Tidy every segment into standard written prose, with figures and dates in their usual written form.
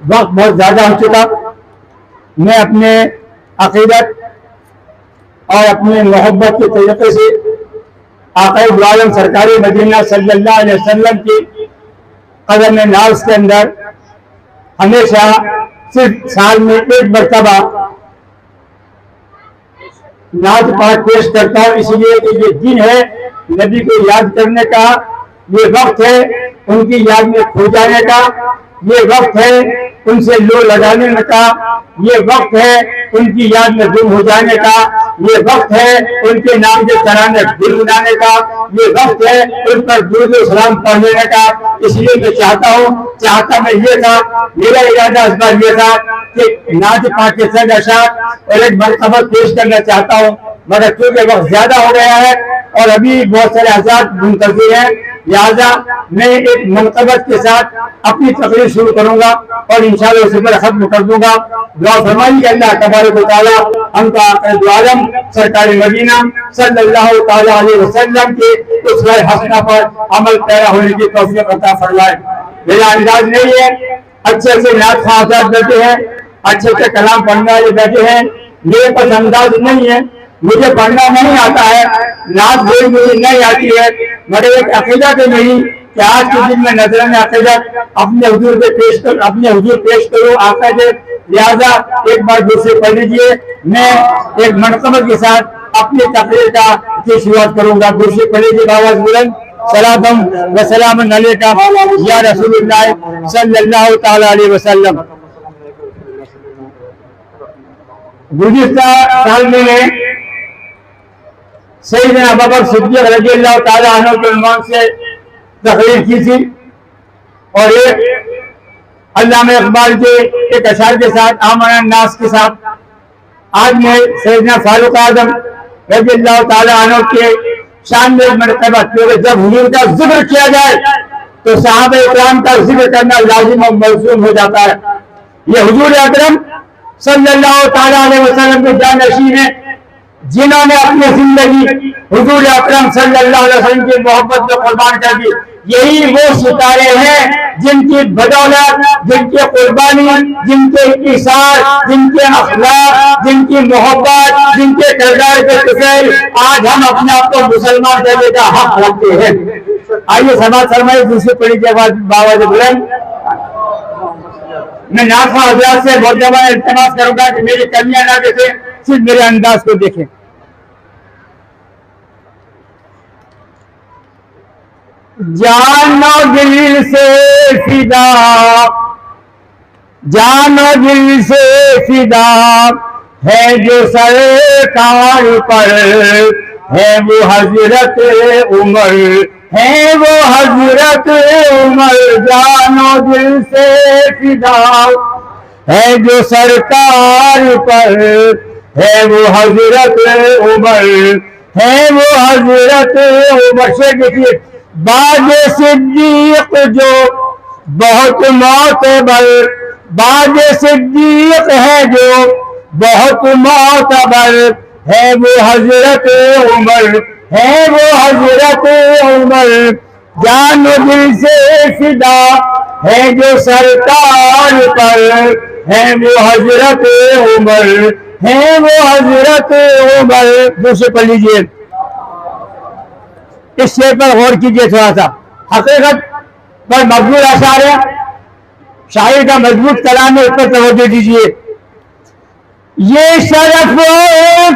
वक्त बहुत ज़्यादा हो चुका। मैं अपने अकीदत और अपने मोहब्बत के तरीके से आक़ा दो आलम सरकार मदीना सल्लल्लाहु अलैहि वसल्लम की कदम नाज के अंदर हमेशा सिर्फ साल में एक मरतबा नाज पाठ पेश करता हूँ, इसलिए कि ये दिन है नबी को याद करने का, ये वक्त है उनकी याद में खो जाने का, ये वक्त है उनसे लो लगाने का, ये वक्त है उनकी याद में गुम हो जाने का, ये वक्त है उनके नाम के तराने गुनगुनाने का, ये वक्त है उन पर दुरूद सलाम पढ़ने का। इसलिए मैं चाहता मैं ये था, मेरा इरादा इस बार ये था कि नाज पाक के सद अशार और एक मरतबा पेश करना चाहता हूँ, मगर क्योंकि वक्त ज्यादा हो गया है और अभी बहुत सारे आजाद मुंतज़िर हैं, लिहाजा मैं एक मनक़बत के साथ अपनी तकरीर शुरू करूंगा और इंशाअल्लाह उसे पर खत्म कर दूंगा। दुआ फरमाइए अल्लाह तबारक व तआला हमका आक़ा दो आलम सरकार मदीना सल्लल्लाहु तआला अलैहि वसल्लम के उसवा हसना पर अमल पैरा होने की तौफीक अता फरमाए। मेरा अंदाज नहीं है, अच्छे से नात ख़्वाह आजाद बैठे हैं, अच्छे से कलाम पढ़ने वाले बैठे हैं, मेरे पास अंदाज नहीं है, मुझे पढ़ना नहीं आता है, नात भी मुझे नहीं आती है, मगर एक अकीदा के नहीं कि आज के दिन में नजराने अकीदा अपने हुजूर पेश करूँ आका दे। लिहाजा एक बार दूसरे पढ़ लीजिए, मैं एक मनक़बत के साथ अपनी तकरीर की शुरुआत करूंगा। दूसरे पढ़ लीजिए आवाज बुलंद। सलाम व सलाम अलैका या रसूलुल्लाह सल्लल्लाहु तआला अलैहि वसल्लम। गुज़िश्ता साल में सैयदना अबू बकर सिद्दीक़ रज़ियल्लाहु तआला अन्हु के उन्वान से तकरीर की थी और एक अल्लामा इक़बाल के एक अशार के साथ आमना नास के साथ आज मैं सैयदना फारूक आज़म रज़ियल्लाहु तआला अन्हु के शान में मरतबा, क्योंकि जब हुजूर का जिक्र किया जाए तो सहाबा इकराम का जिक्र करना लाजिम और मलज़ूम हो जाता है। ये हुजूर अकरम सल्लल्लाहु तआला अलैहि वसल्लम के जानशीन हैं, जिन्होंने अपनी जिंदगी हुजूर अकरम सल्लल्लाहु अलैहि वसल्लम की मोहब्बत में कुर्बान कर दी। यही वो सितारे हैं जिनकी बदौलत, जिनकी कुर्बानी, जिनके इसार, जिनके अखलाक, जिनकी मोहब्बत, जिनके किरदार के तुफैल आज हम अपने आप को मुसलमान कहने का हक रखते हैं। आइए समाज फरमाइए दूसरी पढ़ी के बाद बावाज़ बुलंद। मैं नाज़ हज़रात से बहुत दफा इल्तिमास करूंगा कि मेरी कमियां ना देखें, सिर्फ मेरे अंदाज को देखें। जानो दिल से फिदा, जानो दिल से फिदा है जो सरकार पर है वो हजरत उमर, है वो हजरत उमर। जानो दिल से फिदा है जो सरकार पर है वो हजरत उमर, है वो हजरत उमर। से देखिए बाज सिद्दीक जो बहुत मोतबर, बाज सिद्दीक है जो बहुत मोतबर, है वो हजरत उमर, है वो हजरत उमर। जानो दिल से फिदा है जो सरकार पर है वो हजरत उमर, है वो हजरत उमर। दूसरे पढ़ लीजिए, इस शेर पर गौर कीजिए थोड़ा सा, हकीकत पर मकबूल आसार है, शायर का मजबूत कलाम है, उस पर तवज्जो दीजिए। ये शरफ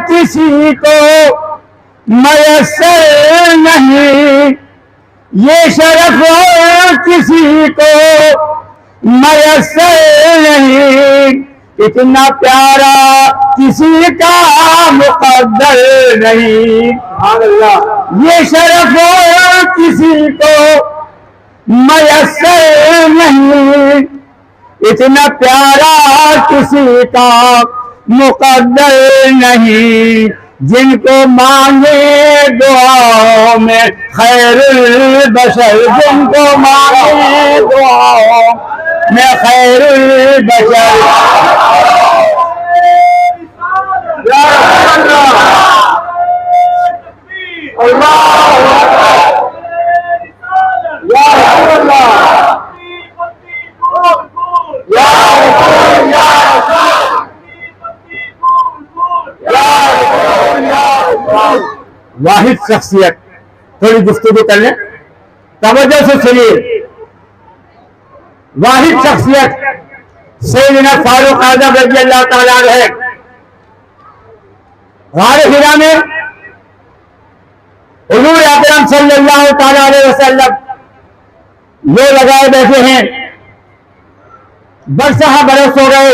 किसी को मयस्सर नहीं, ये शरफ किसी को मयस्सर नहीं, इतना प्यारा किसी का मुक़द्दर नहीं। अल्लाह, ये शरफ किसी को मयस्सर नहीं, इतना प्यारा किसी का मुक़द्दर नहीं। जिनको मांगे दुआओं में खैरुल बशर, जिनको मांगे दुआओं में खैरुल बशर। अल्लाह वाहिद शख्सियत, थोड़ी गुफ्तगू कर लें, तवज्जो से सुनिए। वाहिद शख्सियत सैयदना फारूक आज़म रज़ी अल्लाह ताला अन्हु है। गारे हिरा में हुजूर अकरम सल्लल्लाहु ताला अलैहि वसल्लम ये लगाए बैठे हैं, बरसहा बरस हो गए,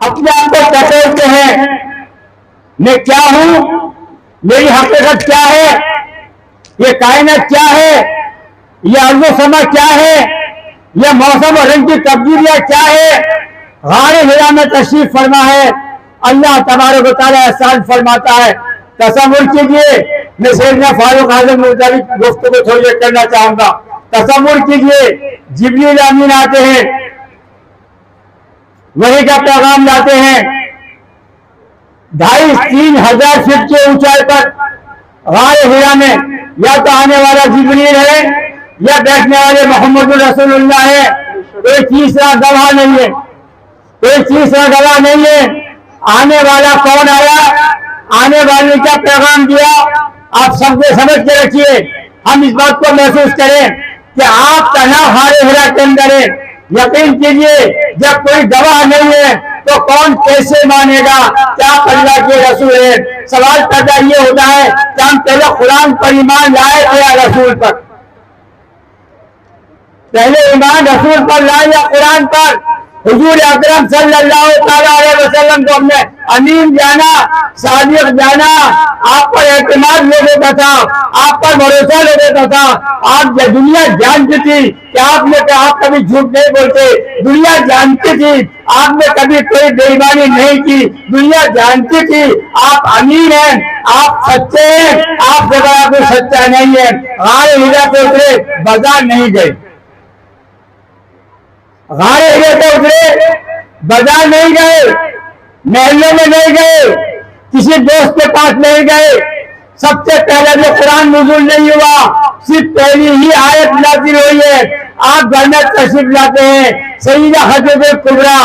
अपने आप को टटोलते हैं, मैं क्या हूं, मेरी हकीकत क्या है, ये कायनात क्या है, ये अर्ज़ो समा क्या है, ये मौसम और रंग की तब्दीलियां क्या है। गारे हिरा में तशरीफ फरमा है, अल्लाह तबारक व तआला एहसान फरमाता है। तसव्वुर कीजिए, मैं सैयदना फारूक आज़म मुताबिक गुफ्तगू थोड़ी देर करना चाहूंगा। तसव्वुर कीजिए, जिब्रील अमीन आते हैं, वही का पैगाम लाते हैं, 2,500-3 हजार फीट के ऊंचाई पर गारे हिरा में या तो आने वाला जिब्रील है या बैठने वाले मोहम्मद रसूलुल्लाह है। कोई तीसरा गवाह नहीं है, कोई तीसरा गवाह नहीं है। आने वाला कौन आया, आने वाले का पैगाम दिया, आप सबको समझ के रखिए। हम इस बात को महसूस करें कि आप तन्हा गारे हिरा के अंदर है। यकीन कीजिए, जब कोई गवाह नहीं है तो कौन कैसे मानेगा कि आप अल्लाह के रसूल है। सवाल पैदा ये होता है कि हम पहले कुरान पर ईमान लाए या रसूल पर, पहले ईमान रसूल पर लाए या कुरान पर। हुजूर अकरम सल्लल्लाहु अलैहि वसल्लम को हमने अमीन जाना, सादिक जाना, आप पर एतमाद लोगों का था, आप पर भरोसा लोगों का था। आप दुनिया जानती थी कि आप कभी झूठ नहीं बोलते, दुनिया जानती थी आपने कभी कोई बेईमानी नहीं की, दुनिया जानती थी आप अमीन हैं, आप सच्चे हैं, आप जगह कोई सच्चा नहीं है। गारे हिरा पे उतरे, बाजार नहीं गए, गारे हिरे पे उतरे, बाजार नहीं गए, महलों में नहीं गए, किसी दोस्त के पास नहीं गए। सबसे पहले जो कुरान नुज़ूल नहीं हुआ, सिर्फ पहली ही आयत नाज़िल हुई है। आप घर में तशरीफ लाते हैं, सईदा हज़रत कुबरा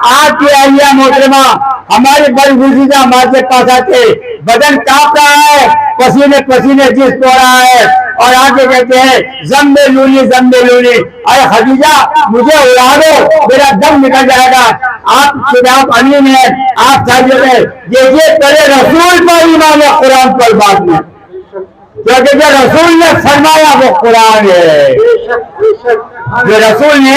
आपकी आलिया मोहतरमा हमारी बड़ी गुज़ीदा माँ के पास आते, बदन कांप रहा है, पसीने पसीने जिस हो रहा है, और आगे कहते हैं ज़म्मे लूनी, अरे खदीजा मुझे उड़ा दो, मेरा दम निकल जाएगा। आप अमीन है, आप साजिद देखिए पहले रसूल पर ईमान है, कुरान पर बाद में, क्योंकि जो रसूल ने फरमाया वो कुरान है, जो रसूल ने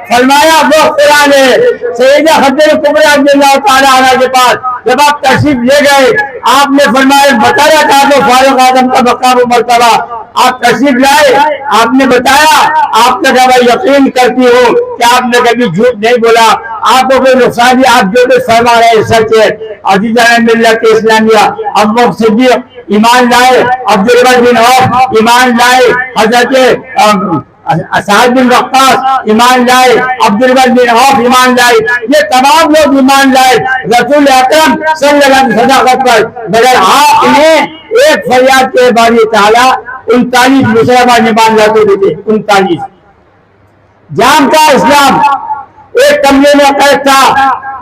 फरमाया वो कुरान है। सैयदा हज़रत कुबरा रज़ियल्लाहु ताला अन्हा के पास जब आप तशरीफ ले गए, आपने फरमाया बताया था तो फारूक आज़म का मकाम मर्तबा, आप तशरीफ लाए, आपने बताया, आपने कहा भाई यकीन करती हूँ कि आपने कभी झूठ नहीं बोला, आपको कोई नुकसान नहीं, आप जो कुछ फरमा रहे हैं सच है। अज़ीज़ान मिल्लत इस्लामिया अबू सिद्दीक ईमान लाए, अब्दुल बिन औफ ईमान लाए, हज़रत साद बिन वक्कास ईमान लाए, अब्दुल बिन औफ ईमान लाए, ये तमाम लोग ईमान लाए रसूल अकरम सल्लल्लाहु अलैहि वसल्लम पर। मगर आपने एक फरियाद के बारी ताला 39 मुसलमान ईमान लाते थे, 39 जाम का इस्लाम, एक कमरे में कैद था,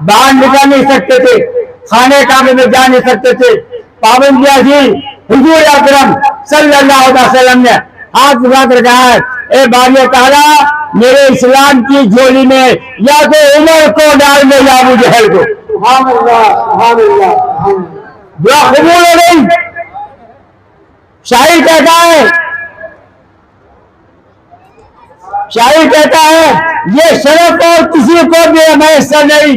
बाहर निकल नहीं सकते थे, खाने कामे में जा नहीं सकते थे, पाबंदियां थी। हुजूर अकरम सल्लल्लाहु अलैहि वसल्लम ने हाथ उठा कर कहा है, ए बारी ताला मेरे इस्लाम की झोली में या तो उमर को डाल दे या अबू जहल को। दुआ कबूल हो गई। शायर कहता है, शायर कहता है ये शरफ और किसी को भी मैसर नहीं,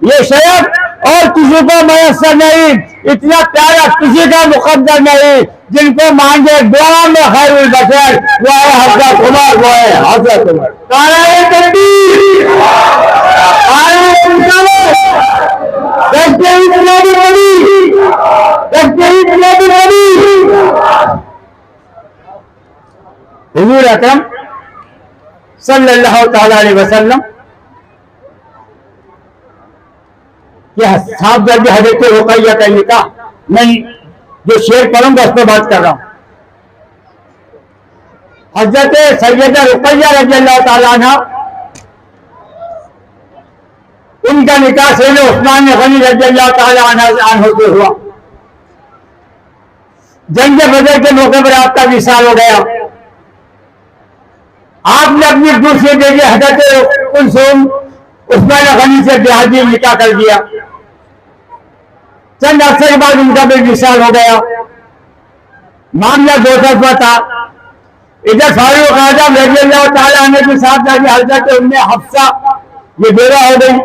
ये शरफ और किसी को मैसर नहीं, इतना प्यारा किसी का मुकद्दर नहीं, जिनको मांगे दुआ में खैरुल बशर वो है हज़रत उमर, वो है हज़रत उमर। नारे तकबीर, नारे रिसालत, दस्ते इस्लामी नबी, दस्ते इस्लामी नबी। हुजूर अकरम सल्लल्लाहु ताला अलैहि वसल्लम यह साफ जल्दी हज़रत रुक़ैया का निकाह, मैं जो शेर पढ़ूंगा उस पर बात कर रहा हूं। हज़रत सैयदा रुक़ैया रज़ियल्लाहु ताला अन्हा, उनका निकाह सैयद उस्मान गनी रज़ियल्लाहु ताला अन्हु से हुआ। जंग बदर के मौके पर आपका विशाल हो गया। आपने अपनी दूसरी बेटी हजरत कुलसूम उस्मान गनी से बेहदी निकाह कर दिया। चंद अरसे के बाद उनका भी विशाल हो गया। मामला दो तरफा था। इधर फारूक आजम रज़ियल्लाहु ताला अन्हु के साथ जाके हजरत उम्मे हफ्सा ये बेवा हो गई।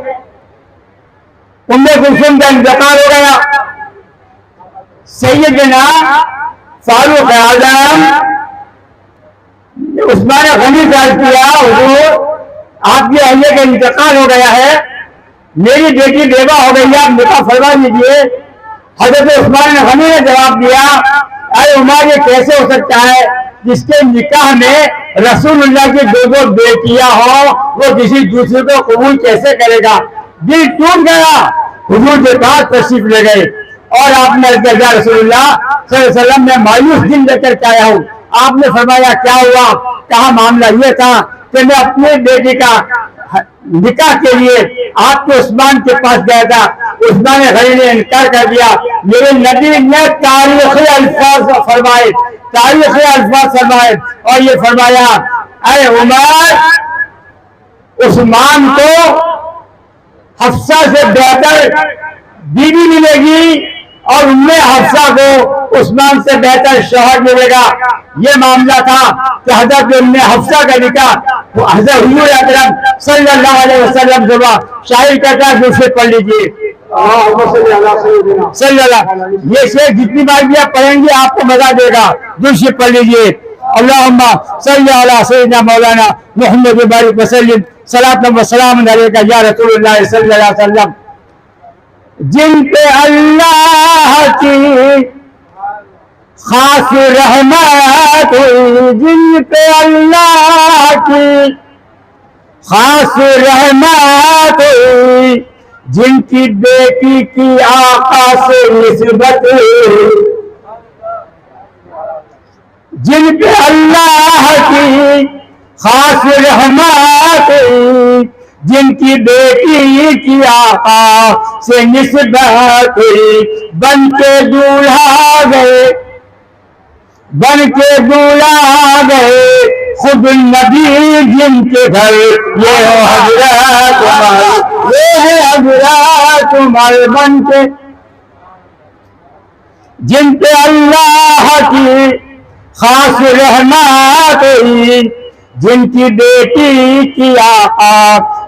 उम्मे कुलसूम का इंतकाल हो गया। सैयदना फारूक आजम उस्मान गनी का किया, हुजूर आपके अहले का इंतकाल हो गया है, मेरी बेटी बेवा हो गई है, आप निकाह फरमा लीजिए। हजरत उस्मान गनी ने जवाब दिया, अरे उमर ये कैसे हो सकता है जिसके निकाह में रसूलुल्लाह की दो दो बेटियां हो, वो किसी दूसरे को कबूल कैसे करेगा। दिल टूट गया। हुजूर के पास तशरीफ ले गए और आपने रसूलुल्लाह सल्लल्लाहु अलैहि वसल्लम में मायूस दिन लेकर के आया हूँ। आपने फरमाया क्या हुआ। कहा मामला ये था कि मैं अपने बेटी का निकाह के लिए आपके उस्मान के पास गया था। उस्मान गनी ने इनकार कर दिया। मेरे नबी ने तारीखी अल्फाज फरमाए, तारीखी अल्फाज फरमाए और ये फरमाया, अरे उमर उस्मान को हफ्सा से बेहतर बीवी मिलेगी और उम्मे हफ्सा को उस्मान से बेहतर शौहर मिलेगा। ये मामला था कि हजरत उम्मे हफ्सा का निकाह हजरत हुजूर अकरम सल्लल्लाहु अलैहि वसल्लम से हुआ। शायर कहता है दूसरे पढ़ लीजिए सल्लल्लाहु। ये शेर जितनी बार भी आप पढ़ेंगे आपको मजा देगा। दूसरे पढ़ लीजिए, अल्लाहुम्मा सल्ली अला सय्यिदना मौलाना मुहम्मद बारिक वसल्लिम सलातन व सलाम अलैका या रसूलुल्लाह सल्लल्लाहु अलैहि वसल्लम। जिन पे अल्लाह की खास रहमत हुई, जिन पे अल्लाह की खास रहमत हुई, जिनकी बेटी की आका से निस्बत हुई, जिन पे अल्लाह की खास रहमत हुई, जिनकी बेटी की आका से निस्बत हुई, बन के दूल्हा गए, बन के दूल्हा गए खुद नबी जिनके घर। ये हो हजरत उमर, ये है हजरत उमर बन के, जिन पे अल्लाह की खास रहमत हुई, जिनकी बेटी की आका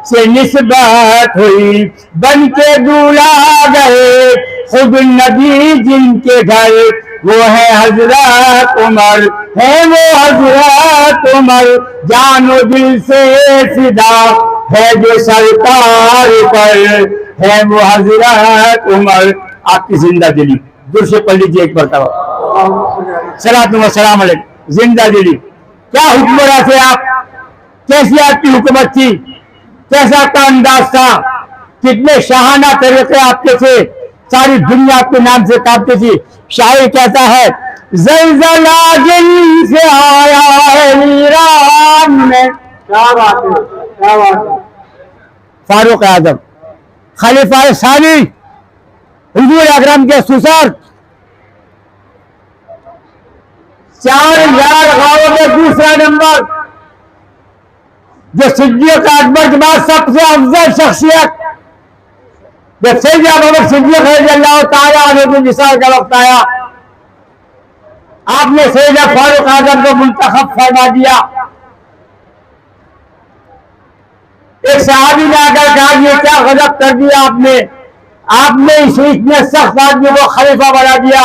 से निस्बत हुई, बन के दूल्हा गए खुद नबी जिनके घर। वो है हजरत उमर, है वो हजरत उमर, जानो दिल से फिदा है जो सरकार पर, है वो हजरत उमर। आपकी जिंदा दिली दूर से पढ़ लीजिए एक मरतबा सलातुल्लाह सलाम अलैहि। जिंदा दिली क्या हुक्मरान थे आप, कैसी आपकी हुकूमत थी, कैसा आपका अंदाज था, कितने शाहाना तरीके आपके थे, सारी दुनिया आपके नाम से कांपती थी। शायर कहता है, ज़लज़ला जिन से आया है ईरान में। क्या बात है, क्या बात है। फारूक आजम खलीफा सानी हुजूर अकरम के सुसर 4000 गांवों में दूसरा नंबर, जो सिद्दीक़ अकबर के बाद सबसे अफजल शख्सियत। जब सैयदना अबू बकर सिद्दीक़ रज़ियल्लाहु ताला अन्हु के विसाल का वक्त आया, आपने सैयदना फारूक आजम को मुंतखब फरमा दिया। एक सहाबी ने आकर कहा, ये क्या गजब कर दिया आपने, आपने इतने सख्त आदमी को खलीफा बना दिया,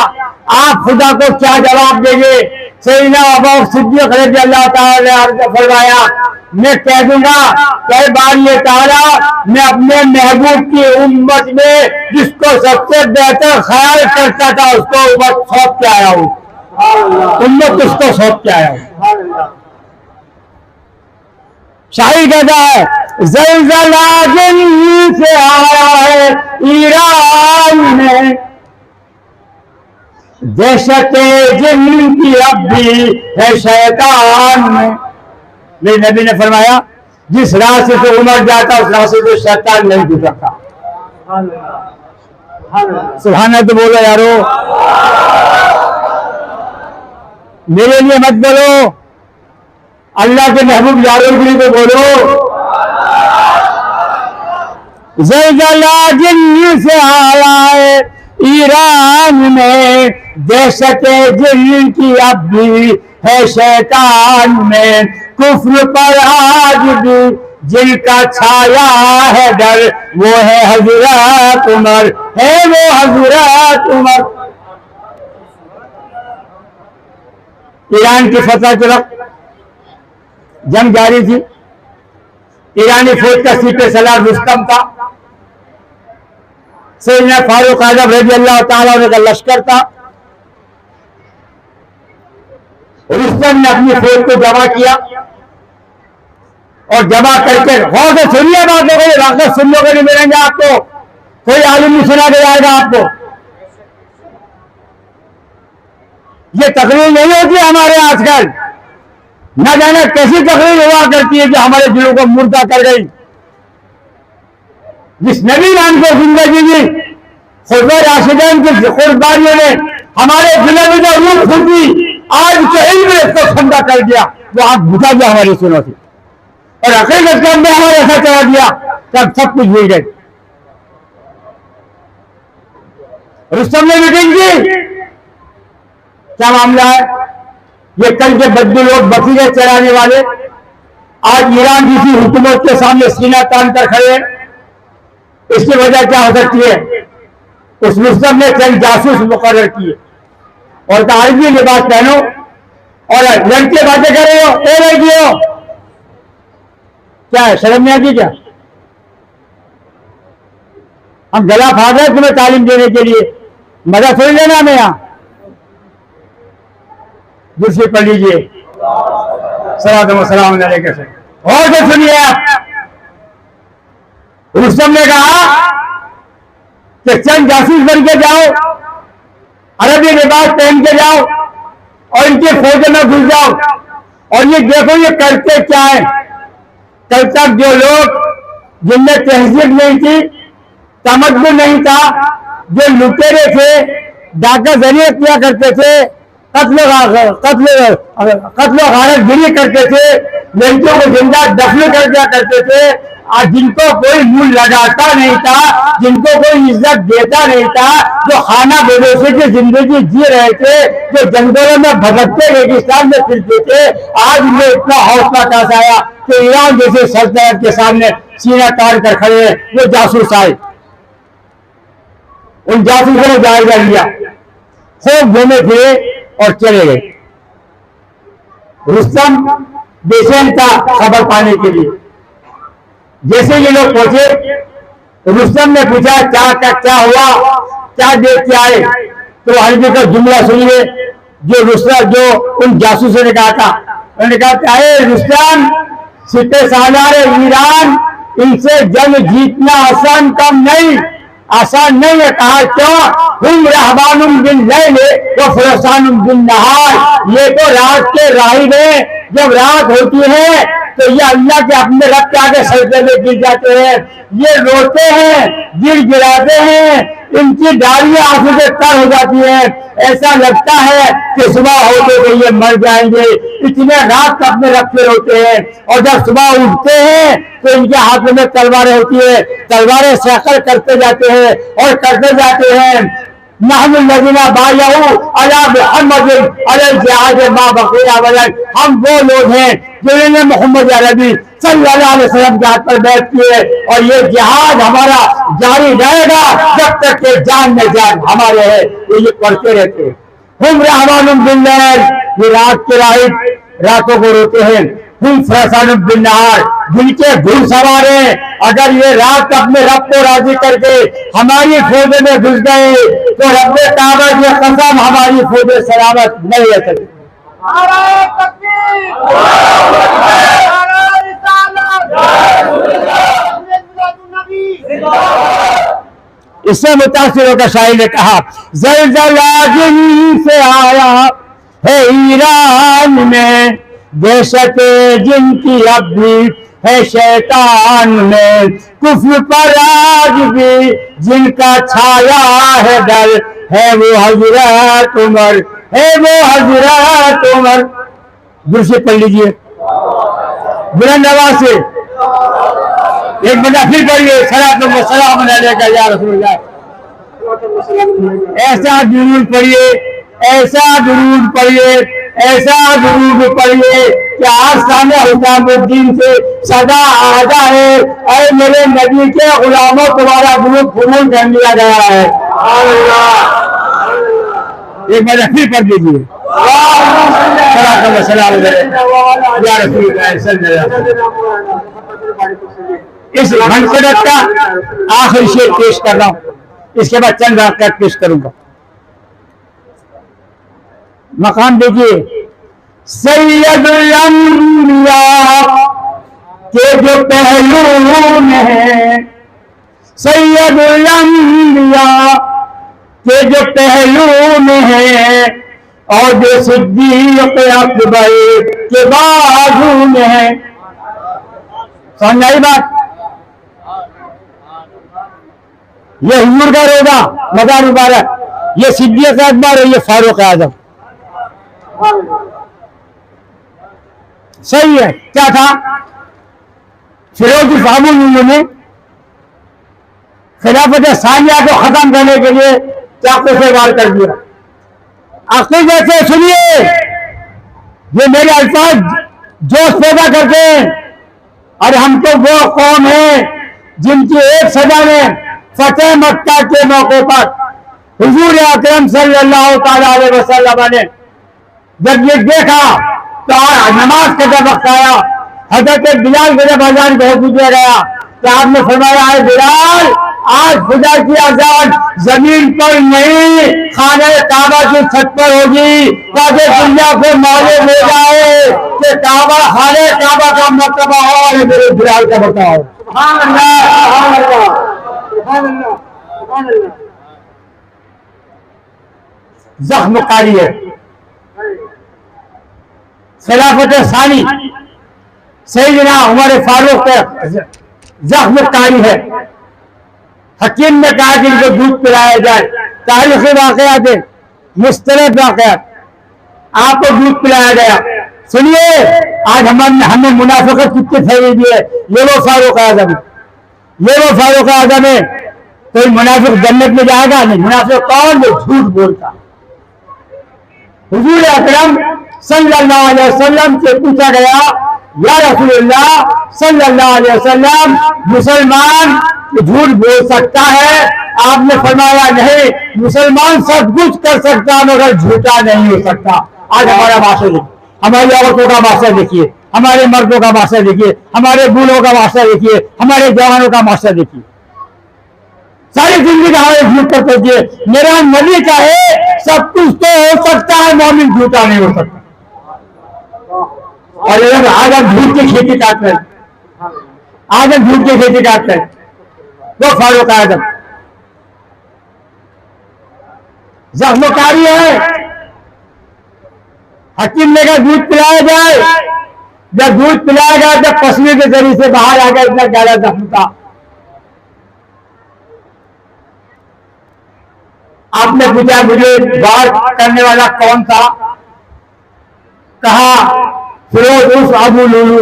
आप खुदा को क्या जवाब देंगे। सैयदना अबू बकर सिद्दीक़ रज़ियल्लाहु ताला ने फरमाया, मैं कह दूंगा कई बार ये तारा, मैं अपने महबूब की उम्मत में जिसको सबसे बेहतर ख्याल करता था उसको उम्मत सौंप के आया हूँ, उम्मत उसको सौंप के आया हूँ। शाही कहता है, ज़लज़ला जिन से आया है ईरान में, दहशत जिन की अब भी है शैतान में। मेरे नबी ने फरमाया, जिस रास्ते से उमर जाता उस रास्ते से शैतान नहीं गुजरता। सुभान अल्लाह तो बोलो यारो। मेरे लिए मत बोलो, अल्लाह के महबूब यारों के लिए तो बोलो। ज़लज़ला जिन्न से आया है ईरान में, दहशत जिन्न की अब भी है शैतान में, कुफ्र पर आज भी जिनका छाया है डर, वो है हज़रत उमर, है वो हज़रत उमर। ईरान की फतह के वक्त जंग जारी थी। ईरानी फौज का सीपे सलार रुस्तम था। सैयदना फारूक आजम रज़ी अल्लाह ताला अन्हु का लश्कर था। रुस्तम ने अपनी फौज को जमा किया और जमा करके, गौर से सुनिए बात, लोगों ये वाक़या सुनने को नहीं मिलेंगे आपको, कोई आलिम नहीं सुना के जाएगा आपको। ये तकरीर नहीं होती हमारे आजकल, न जाने कैसी तकरीर हुआ करती है जो हमारे दिलों को मुर्दा कर गई। जिस नबी नाम को जिंदगी दी, खुदा राशिदान की कुर्बानियों ने हमारे दिलों में जो रूह फूटी, आज के इल्म ने इसको ठंडा कर दिया, वो आग बुझा दिया हमारी सुनों से, और हकीकत के अंदर हमारे ऐसा चला दिया तब सब कुछ भूल गए। रुस्तम ने मीटिंग की, क्या मामला है? ये कल के बद्दू लोग बकरीद चराने वाले आज ईरान जैसी हुकूमत के सामने सीना तान कर खड़े हैं। इसकी वजह क्या हो सकती है? उस रुस्तम ने चंद जासूस मुकर्रर किए और कहा आरबी लिबास पहनो और लड़के बातें कर रहे हो, ए लड़कियों, क्या है, शर्म नहीं आती क्या? हम गला फाड़ रहे तुम्हें तालीम देने के लिए, मजा सुन लेना हमें यहाँ। दूसरी पढ़ लीजिए, सलाम अलैकुम। और तो सुनिए आप, रुस्तम ने कहा कि चंद जासूस बन के जाओ, अरबी लिबास पहन के जाओ और इनके फौज में घुस जाओ और ये देखो ये करते क्या है। कल तक जो लोग जिनमें तहजीब नहीं थी, तमद्दुन नहीं था, जो लुटेरे थे, डाका जरिए किया करते थे, कत्ल गारतगिरी करते थे, लड़कियों को जिंदा दफन कर दिया करते थे, और जिनको कोई मुंह लगाता नहीं था, जिनको कोई इज्जत देता नहीं था, जो खाना बेदोशी की जिंदगी जी रहे थे, जो जंगलों में भटकते रेगिस्तान में फिरते थे, आज उन्हें इतना हौसला कैसा आया कि ईरान जैसे सल्तनत के सामने सीना तान कर खड़े वो जासूस आए। उन जासूसों ने जायजा लिया, खूब घूमे फिरे और चले गए। रुस्तम बेचैन था खबर पाने के लिए। जैसे ये लोग पहुंचे, रुस्तम ने पूछा क्या हुआ, क्या देख के आए? तो हल्दी का जुमला सुनिए जो उन जासूसों ने कहा था। उन्होंने कहा अरे रुस्तम, सिपह सालार ईरान, इनसे जंग जीतना आसान नहीं है। कहा क्यों? हम रहबानुम बिन लैल व फरसानुम बिन नहार, ये तो रात के राहिब हैं, जब रात होती है तो ये अल्लाह के अपने रब के आगे सजदे में गिर जाते हैं, ये रोते हैं, गिड़गिड़ाते हैं, इनकी डालियां आंसू से तर हो जाती हैं, ऐसा लगता है कि सुबह होते तो ये मर जाएंगे, इतने रात तक अपने रब के रोते हैं। और जब सुबह उठते हैं तो इनके हाथों में तलवारें होती है, तलवारें सैकल करते जाते हैं और करते जाते हैं। हम वो लोग हैं जिन्होंने मोहम्मद अरबी सल्लल्लाहु अलैहि वसल्लम के हाथ पर बैठ किए, और ये जिहाद हमारा जारी रहेगा जब तक के जान में जान हमारे है। ये पढ़ते रहते हैं। हम रहमानुम बिन लैल, ये रात के राहिब रातों को रोते हैं। हम फरसानुम बिन नहार, जिनके घुड़सवार हैं, अगर ये रात अपने रब को राजी करके हमारी फौज में घुस गए तो रब काबा की कसम हमारी फौज सलामत नहीं रह सकती। इससे मुतासिर होकर शायर ने कहा ज़लज़ला जिनसे आया है ईरान में, दहशत जिनकी अब भी है शैतान में, कुफ्र पर आज भी जिनका छाया है डर, है वो हज़रत उमर, है वो हजरत उमर। दूर से पढ़ लीजिए बुलंद आवाज से, एक बंदा फिर पढ़िए, सलाम अलैका या रसूलल्लाह। ऐसा दुरूद पढ़िए, ऐसा दुरूद पढ़िए, ऐसा दुरूद पढ़िए कि आज सामने हुकामुद्दीन से सदा आ जाए, अरे मेरे नबी के गुलामों तुम्हारा दुरूद कबूल कर लिया गया है। एक बार फिर पढ़ दीजिए, इस घंटे का आखिरी शेर पेश कर रहा हूं, इसके बाद चंद वाक़यात पेश करूंगा। मकाम देखिए, सैयदुल अंबिया के जो पहलू है, सैयदुल अंबिया के जो पहलू में है, और जो सिद्दीक़ अकबर के बाजू में है। समझ आई बात? ये हुजूर का रोजा मजार मुबारक, ये सिद्दीक़ अकबर और ये फारूक आजम। सही है। क्या था? फिरोज साहब ने खिलाफत सानिया को खत्म करने के लिए चाकू से वार कर दिया। अकीदे से सुनिए, ये मेरे अल्फाज जोश पैदा करते हैं। और हम तो वो कौम है जिनकी एक सजा में फतेह मक्का के मौके पर हुजूर अकरम सल्लल्लाहु अलैहि वसल्लम ने जब ये देखा तो नमाज का जब वक्त आया, हजरत बिलाल के जब अजान भेज दिया गया तो आपने फरमाया, है बिलाल, आज खुदा की अजान जमीन पर नहीं, खाने काबा की छत पर होगी, ताकि दुनिया को मालूम हो जाए कि काबा खाने काबा का मर्तबा और मेरे बिलाल का बताओ। सुभान अल्लाह, सुभान अल्लाह, सुभान अल्लाह, सुभान अल्लाह। जख्मकारी है खिलाफत सानी, सैयदना उमर फारूक पे जख्मकारी है। हकीम ने कहा कि इनको दूध पिलाया जाए। तारीखी वाकयात है, मुस्तरद वाकयात, आपको दूध पिलाया गया। सुनिए, आज हमें मुनाफिकत कितनी फैली हुई है। ये वो फारूक आजम, ये वो फारूक आजम है। कोई मुनाफिक जन्नत में जाएगा नहीं। मुनाफिक कौन? वो झूठ बोलता। हुजूर अकरम सल्लल्लाहु अलैहि वसल्लम से पूछा गया, या रसूलल्लाह सल्लल्लाहु अलैहि वसल्लम, मुसलमान झूठ बोल सकता है? आपने फरमाया, नहीं, मुसलमान सब कुछ कर सकता मगर झूठा नहीं हो सकता। आज हमारा माशरा देखिए, हमारी औरतों का माशरा देखिए, हमारे मर्दों का माशरा देखिए, हमारे बूढ़ों का माशरा देखिए, हमारे जवानों का माशरा देखिए। सारी जिंदगी हमारे झूठ करते थे। मेरा नबी का है, सब कुछ तो हो सकता है, मोमिन झूठा नहीं हो सकता। और आज हम झूठ की खेती काटते हैं, आज हम झूठ की खेती काटते हैं। वो फारूक आजम जख्मकारी है। हकीम ने कहा दूध पिलाया जाए। जब दूध पिलाया गया जब पसीने के जरिए से बाहर आ गया, इतना गहरा जख्म था। आपने पूछा मुझे बार करने वाला कौन था? कहा फिरोज उस अबू लुलू।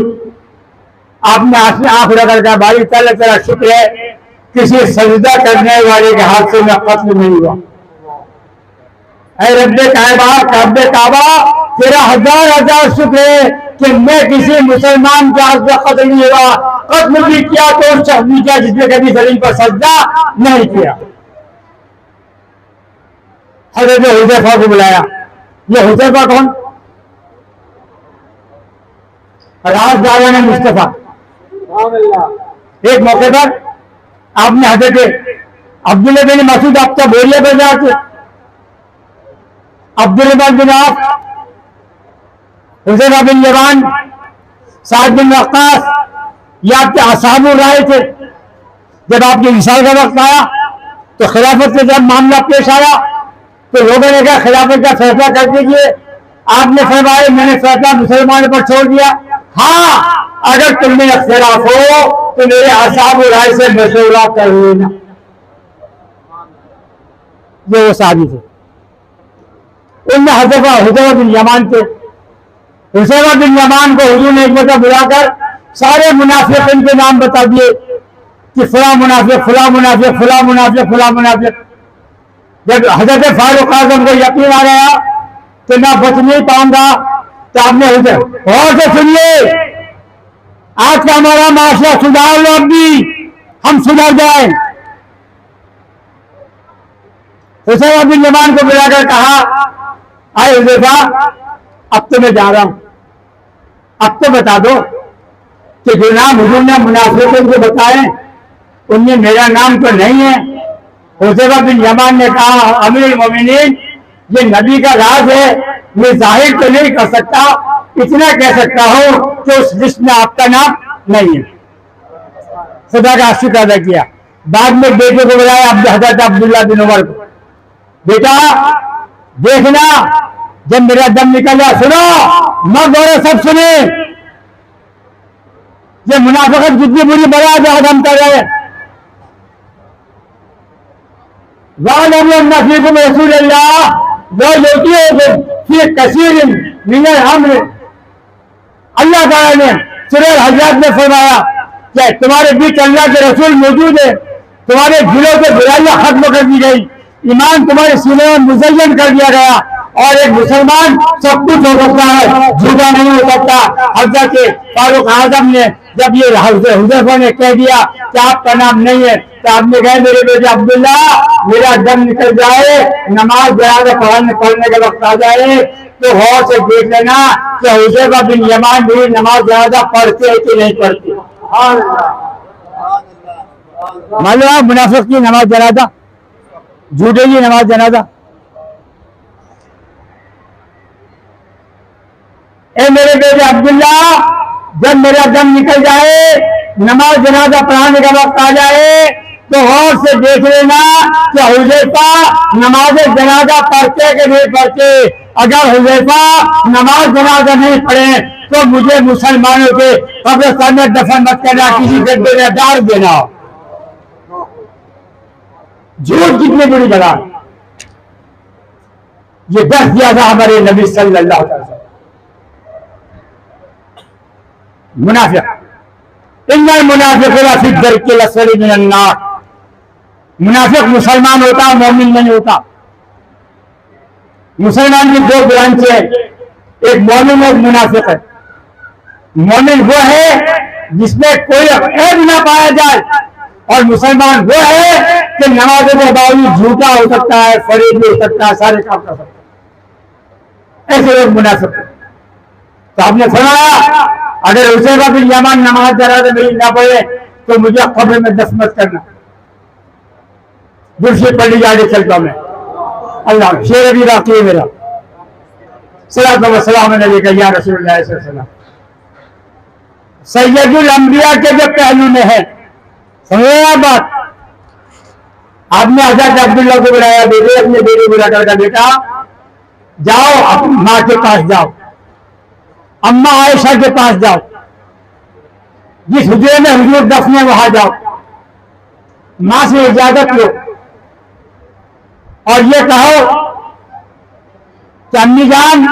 आपने आंख रगड़ कर, भाई तेरा शुक्र है किसी सजदा करने वाले के हाथ से मैं कत्ल नहीं हुआ। रब्बे काबा, तेरा हजार हजार शुक्र है कि मैं किसी मुसलमान के हाथ में कत्ल नहीं हुआ। कत्ल भी किया तो उस शख्स ने किया जिसने कभी जमीन पर सजदा नहीं किया। हजरत हुज़ैफा को बुलाया। ये हुज़ैफा कौन? राज़दारान मुस्तफा। एक मौके पर आपने हजरत अब्दुल्लाह बिन मसूद आपका बोलिया पर जाते, अब्दुल्लाह बिन आफ, हुज़ैफा बिन यमान, साद बिन वक्कास, ये आपके असहाब राय थे। जब आपके विशाल का वक्त आया तो खिलाफत से जब मामला पेश आया तो लोगों ने कहा खिलाफत का फैसला कर दीजिए। आपने फरमाया, मैंने फैसला मुसलमानों पर छोड़ दिया। हाँ, अगर तुमने इख्तिलाफ हो तो मेरे असहाब राय से मशवरा कर लेना। ये वो साहबी थे। उनमें हुज़ैफा बिन यमान थे। हुज़ैफा बिन यमान को हुजूर ने एक मरतबा बुलाकर सारे मुनाफिकीन के नाम बता दिए कि फला मुनाफिक, फला मुनाफिक, फला मुनाफिक, फला मुनाफिक। जब हजरत फारूक आजम को यकीन आ गया कि मैं बच नहीं पाऊंगा, तो आपने और से सुनिए, आज का हमारा माशरा सुधार लो, अब भी हम सुधर जाए। हुज़ैफा बिन यमान को बुलाकर कहा, आए हुज़ैफा, अब तो मैं जा रहा हूं, अब तो बता दो कि जो नाम हुजूर ने मुनाफिकों को बताए उनमें मेरा नाम तो नहीं है। हुज़ैफा बिन यमान ने कहा, अमीरुल मोमिनीन, ये नबी का राज है, मैं जाहिर तो नहीं कर सकता, इतना कह सकता हूं कि उस लिस्ट में आपका नाम नहीं है। खुदा का शुक्र अदा किया। बाद में बेटे को बुलाया, हजरत अब्दुल्ला बिन उमर को, बेटा देखना, जब मेरा दम निकला, सुनो, मर्द और सब सुने, ये मुनाफिकत कितनी बुरी बला जो हम कर रहे हैं। वालफीकुम रसूलुल्लाह वो लोटी कसीर मिनल अम्र, अल्लाह ताला ने सूरह हज़रात में फरमाया कि तुम्हारे बीच अल्लाह के रसूल मौजूद है, तुम्हारे दिलों से बुराइयां खत्म कर दी गई, ईमान तुम्हारे सीने में मुज़य्यन कर दिया गया, और एक मुसलमान सब कुछ हो सकता है, झूठा नहीं हो सकता। हज़रत फारूक आज़म ने जब ये हुज़ैफा ने कह दिया कि आपका नाम नहीं है, तो आपने कहा, मेरे बेटे अब्दुल्ला, मेरा दम निकल जाए, नमाज जनाजा पढ़ने का वक्त आ जाए, तो गौर से देख लेना कि हुज़ैफा बिन यमान भी नमाज जनाजा पढ़ते है कि नहीं पढ़ते। मालूम है मुनाफिक की नमाज जनाजा, झूठे की नमाज जनाजा। ए मेरे बेटे अब्दुल्ला, जब मेरा दम निकल जाए, नमाज जनाजा पढ़ाने का वक्त आ जाए, तो गौर से देख लेना कि हुज़ैफा नमाज जनाजा पढ़ते कि नहीं पढ़ते। अगर हुज़ैफा नमाज जनाजा नहीं पढ़े तो मुझे मुसलमानों के कब्रिस्तान में दफन मत करना, किसी गड्ढे में डाल देना। झूठ कितनी बड़ी बला, ये दस दिया था हमारे नबी सल्लल्लाहु अलैहि वसल्लम। मुनाफिक इन्नल मुनाफिक़ीना फ़ी दरकिल अस्फ़ली मिनन नार, मुनाफिक मुसलमान होता है, मोमिन नहीं होता। मुसलमान की दो ब्रांच है, एक मोमिन और मुनाफिक है। मोमिन वो है जिसमें कोई ऐब ना पाया जाए, और मुसलमान वो है कि नमाज़ों के बावजूद झूठा हो सकता है, फरेब भी हो सकता है, सारे काम कर सकता है, ऐसे लोग मुनाफिक है। तो आपने फरमाया, अगर हुज़ैफा बिन यमान नमाज जनाजा मेरी ना पढ़े तो मुझे कब्र में दफन मत करना, दूसरी पढ़ी जाके चलता मैं। अल्लाह शेर अभी बाकी है मेरा। सलात व सलाम अलैका या रसूलुल्लाह सल्लल्लाहु अलैहि वसल्लम। सैयदुल अंबिया के जो पहलू में है, समझे बात। आपने हज़रत अब्दुल्ला को बुलाया, बेटे अपने बेटे को बुलाकर कहा, बेटा जाओ अपनी माँ के पास जाओ, अम्मा आयशा के पास जाओ, जिस हुजरे में हुजूर दफन है वहां जाओ, मां से इजाजत लो और ये कहो कि अम्मी जान,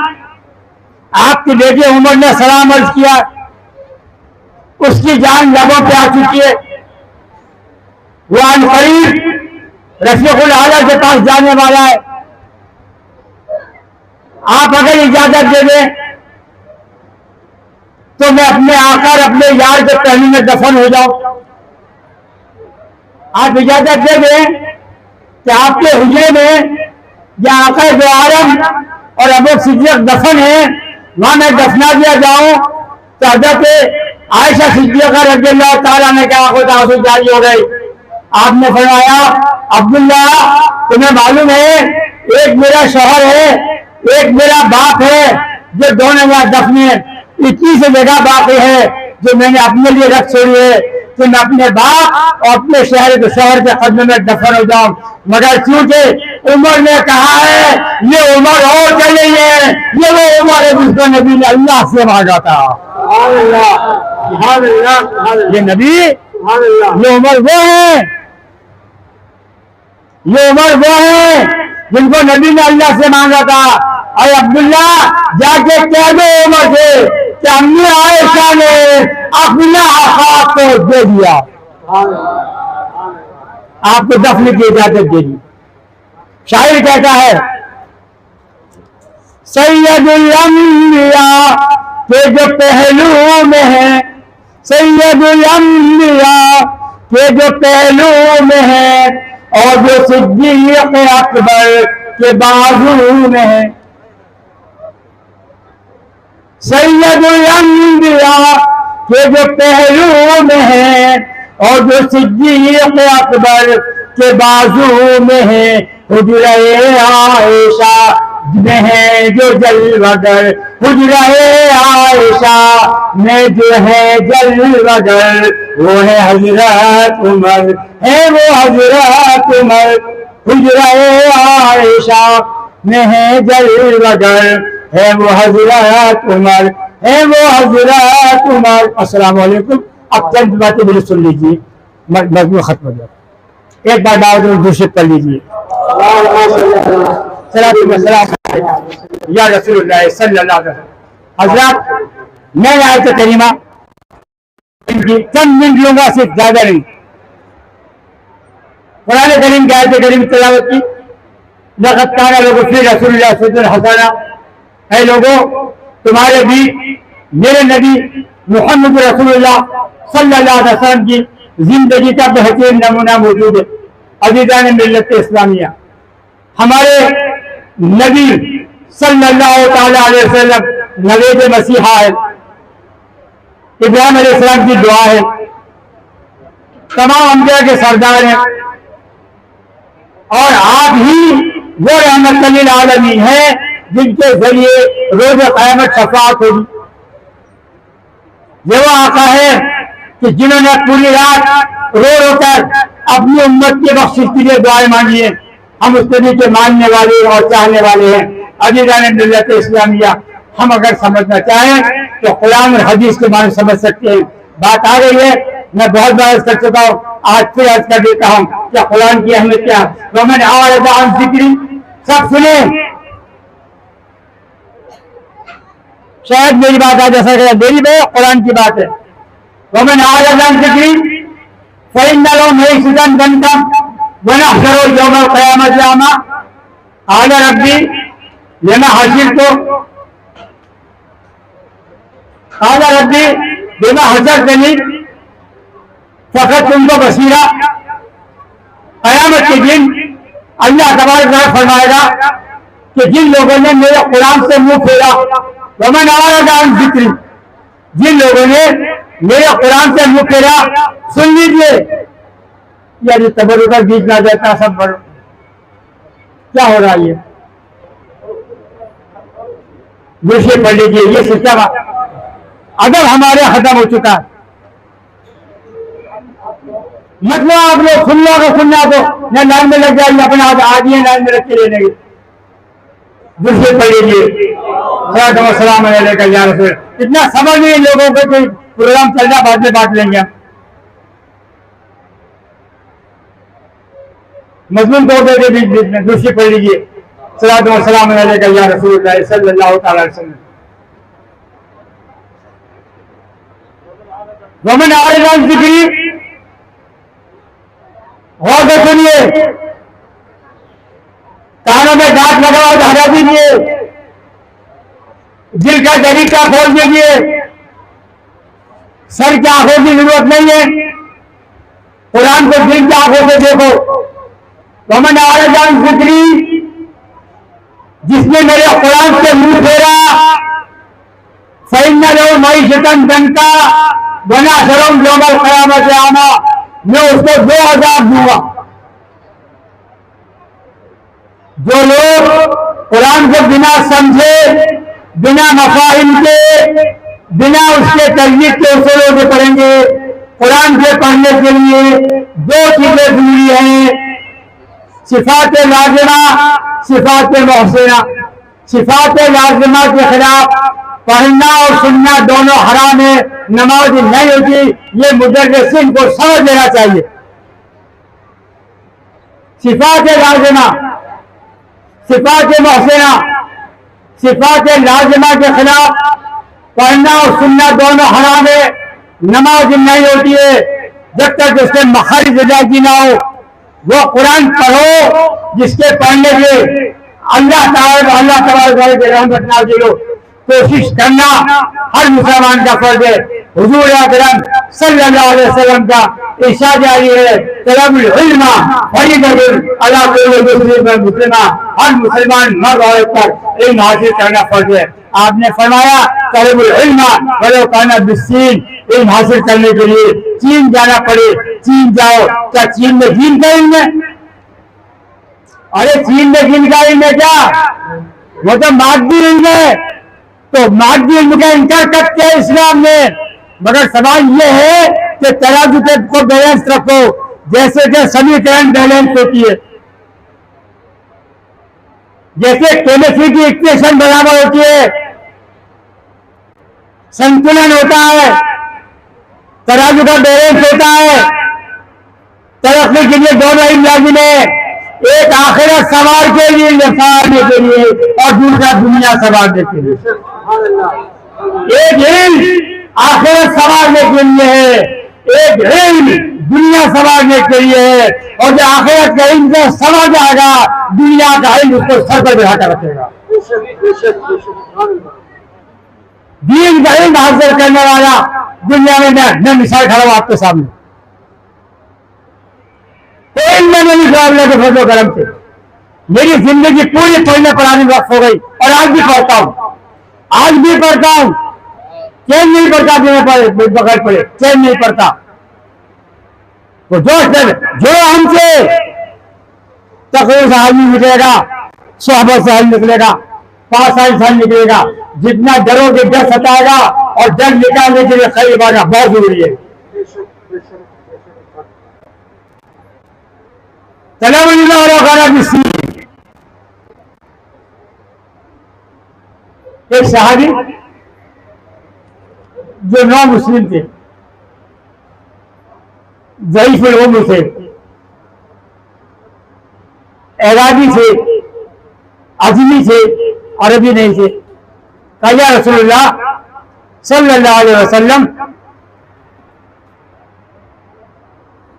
आपके बेटे उमर ने सलाम अर्ज किया, उसकी जान लबों पे आ चुकी है, वो अन करीब रफ़ीक़ुल आला के पास जाने वाला है। आप अगर इजाजत दे दें तो मैं अपने आकर अपने यार के पहलू में दफन हो जाऊं। आप इजाजत दे दें कि आपके हुजरे में या आकर जो आलम और अबू सिद्दीक़ दफन है, वहां मैं दफना दिया जाऊं। तो हज़रत आयशा सिद्दीक़ा रज़ियल्लाहु ताला ने कहा, खुद आंसू जारी हो गई। आपने फरमाया, अब्दुल्ला तुम्हें मालूम है, एक मेरा शौहर है, एक मेरा बाप है, जो दोनों यहाँ दफन है। इतनी सी जगह बाकी है जो मैंने अपने लिए रख छोड़ी है कि मैं अपने बाप और अपने शहर के कदम में दफन हो जाऊं। मगर क्योंकि उमर ने कहा है, ये उमर और चली है, ये वो उमर है जिसको नबी ने अल्लाह से मांगा था। ये नबी, ये उमर वो है, ये उमर वो है जिनको नबी ने अल्लाह से मांगा था। और अब्दुल्ला जाके कह दो उमर से कि अम्मी आयशा ने अपना आका को दे दिया, आपको दफन की इजाजत दे दी। शायर कहता है सैयदुल अंबिया के जो पहलू में है, सैयदुल अंबिया के जो पहलू में है, और जो सिद्दीक़ अकबर के बाजू में है। सैयदुल अंबिया के जो पहलू में है, और जो सिद्दीक़ अकबर के बाजू में है। हुजरे आयशा में है जो जलवगर, हुजरे आयशा में जो है जलवगर, वो है हजरत उमर, है वो हजरत उमर। हुजरे आयशा में है जलवगर, है वो हजरत उमर, है वो हजरत उमर। अस्सलाम वालेकुम। अब चंद बातें मेरी सुन लीजिए, मजमू खत्म हो गया। एक बार दाऊद दूसरे पढ़ लीजिए। या रसूलुल्लाह सल्लल्लाहु अलैहि वसल्लम। हजरत मैं आयत करीमा चंद मिनट लूंगा, सिर्फ ज्यादा नहीं। कुरान करीम की आयत करीम तिलावत की। लक़द काना लकुम फ़ी रसूलिल्लाह उस्वतुन हसना। है लोगों, तुम्हारे भी मेरे नबी मुहम्मद रसूलुल्लाह सल्लल्लाहु अलैहि वसल्लम की जिंदगी का बेहतरीन नमूना मौजूद है। अज़ीज़ान मिल्लत इस्लामिया, हमारे नबी सल्लल्लाहु अलैहि वसल्लम नवेद मसीहा है। इब्राहिम अलैहिस्सलाम की दुआ है, तमाम अंबिया के सरदार हैं, और आप ही वो रहमत लिल आलमीन है जिनके जरिए रोज क़यामत शफाअत होगी। ये वो आका है कि जिन्होंने पूरी रात रो रो कर अपनी उम्मत के बख्शिश के लिए दुआएं मांगी है। हम उस नबी के मानने वाले और चाहने वाले हैं। अज़ीज़ान मिल्लत इस्लामिया, हम अगर समझना चाहें तो कुरान और हदीस के माने समझ सकते हैं। बात आ गई है, मैं बहुत बार कर चुका हूँ, आज फिर अर्ज कर देता हूँ क्या कुरान की अहमियत क्या है। वमन आरदा अन ज़िक्री, सब सुने, शायद मेरी बात आज ऐसा करें, मेरी बात कुरान की बात है। वमन आरदा अन ज़िक्री फ़इन्न लहू मईशतन दंका वनहशरुहु यौमल क़यामति अमा। क़ाल रब्बी लिमा हशिरतनी, क़ाल रब्बी लिमा हशरतनी फ़क़द कुन्तु बसीरा। क़यामत के दिन अल्लाह तबारक व तआला फरमाएगा कि जिन लोगों ने मेरे कुरान से मुंह फेरा, वमन आरदा अन ज़िक्री, जिन लोगों ने मेरे कुरान से मुंह फेरा, सुन लीजिए, यानी तबरुकर बीच ना जाता सब बड़ क्या हो रहा है। ये दूसरे पढ़ लीजिए, ये सिस्टम अदब हमारे खत्म हो चुका है। मतलब आप लोग सुन लो, अगर सुनना तो न लाइन में लग जाइए, अपने आज ही लाइन में रख के ले लेंगे। दूसरे पढ़ लीजिए, सलाम अलैका या रसूल। इतना समझ नहीं लोगों को, कोई प्रोग्राम चल रहा बाद में बांट लेंगे हम। मजमून को दे बीच बीच में। दूसरी पढ़ लीजिए, सलाम अलैका या रसूल सल्लल्लाहु अलैहि वसल्लम। वमन आरदा अन ज़िक्री, गौर से सुनिए, कानों में गांठ लगा हो तो हटा दीजिए, दिल का तरीका खोल दीजिए, सर की आंखों की जरूरत नहीं है, कुरान को दिल की आंखों से देखो। वमन आरदा अन ज़िक्री, जिसने मेरे कुरान से मुंह फेरा, फ़इन्न लहू मईशतन दंका वनहशरुहु यौमल क़यामति अमा, मैं उसको 2000 दूंगा। जो लोग कुरान को बिना समझे, बिना मफाहिम के, बिना उसके तजवीज़ के उसूलों से पढ़ेंगे, कुरान के पढ़ने के लिए दो चीजें जरूरी हैं, सिफात लाजिमा, सिफात मुहसिना। सिफात लाजिमा के खिलाफ पढ़ना और सुनना दोनों हराम है, नमाज नहीं होती। ये मुदर्रिसीन को समझ लेना चाहिए। सिफात लाजिमा, सिफात मुहसिना, सिफात लाजिमा के खिलाफ पढ़ना और सुनना दोनों हराम है। नमाज नहीं होती है जब तक उसके मखारिज अदायगी ना हो। वो कुरान पढ़ो जिसके पढ़ने से अल्लाह तबारक की रहमत नाज़िल हो। कोशिश करना हर मुसलमान का फर्ज है। हुजूर अकरम सल्लल्लाहु अलैहि वसल्लम का इरशाद जारी है, तलबुल इल्मा फरीदतुन अला कुल्लि मुस्लिम मुस्लिमा, हर मुसलमान मर्द औरत पर इल्म हासिल करना फर्ज है। आपने फरमाया तलबुल इल्मा वलो काना बिस्सीन, इल्म हासिल करने के लिए चीन जाना पड़े, चीन जाओ। क्या चीन में दीन का इल्म है? अरे चीन में दीन का इल्म है क्या? वो तो मादी इल्म है। तो मादी इल्म का इनकार करते हैं इस्लाम में। मगर सवाल ये है कि तराजू को बैलेंस रखो, जैसे कि समीकरण बैलेंस होती है, जैसे केमिस्ट्री की इक्वेशन बराबर होती है, संतुलन होता है, तराजू का बैलेंस होता है। तरक्की के लिए दोनों इल्म लाजिम है, एक आखिरत सवार के लिए नफाने के लिए और दूसरा दुनिया सवारने के लिए। एक इल्म आखिरत सवारने के लिए है, एक इल्म दुनिया सवारने के लिए है। और जो आखिरत का इल्म से सवार जाएगा, दुनिया का इल्म उसको सर पर बिठा कर रखेगा। दीन का इल्म हासिल करने वाला दुनिया में मैं मिसाल खड़ा हूं आपके सामने। मैं नहीं अल्लाह के फजल करम से मेरी जिंदगी पूरी पढ़ने पढ़ाने वक्त हो गई और आज भी पढ़ता हूं, आज भी पढ़ता हूं। चैन नहीं पड़ता, बगैर पढ़े चैन नहीं पड़ता। तो जो हमसे तकरीर से हाल निकलेगा, सोहबत से हाल निकलेगा, पास हाल निकलेगा। जितना डरोगे डर सताएगा और डर निकालने के लिए खैर इबादत बहुत जरूरी है। एक सहाबी जो नौ मुस्लिम थे, ज़ईफ़ उम्र थे, एराबी थे, अजमी थे, अरबी नहीं थे। कहा या रसूलुल्लाह सल्लल्लाहु अलैहि वसल्लम,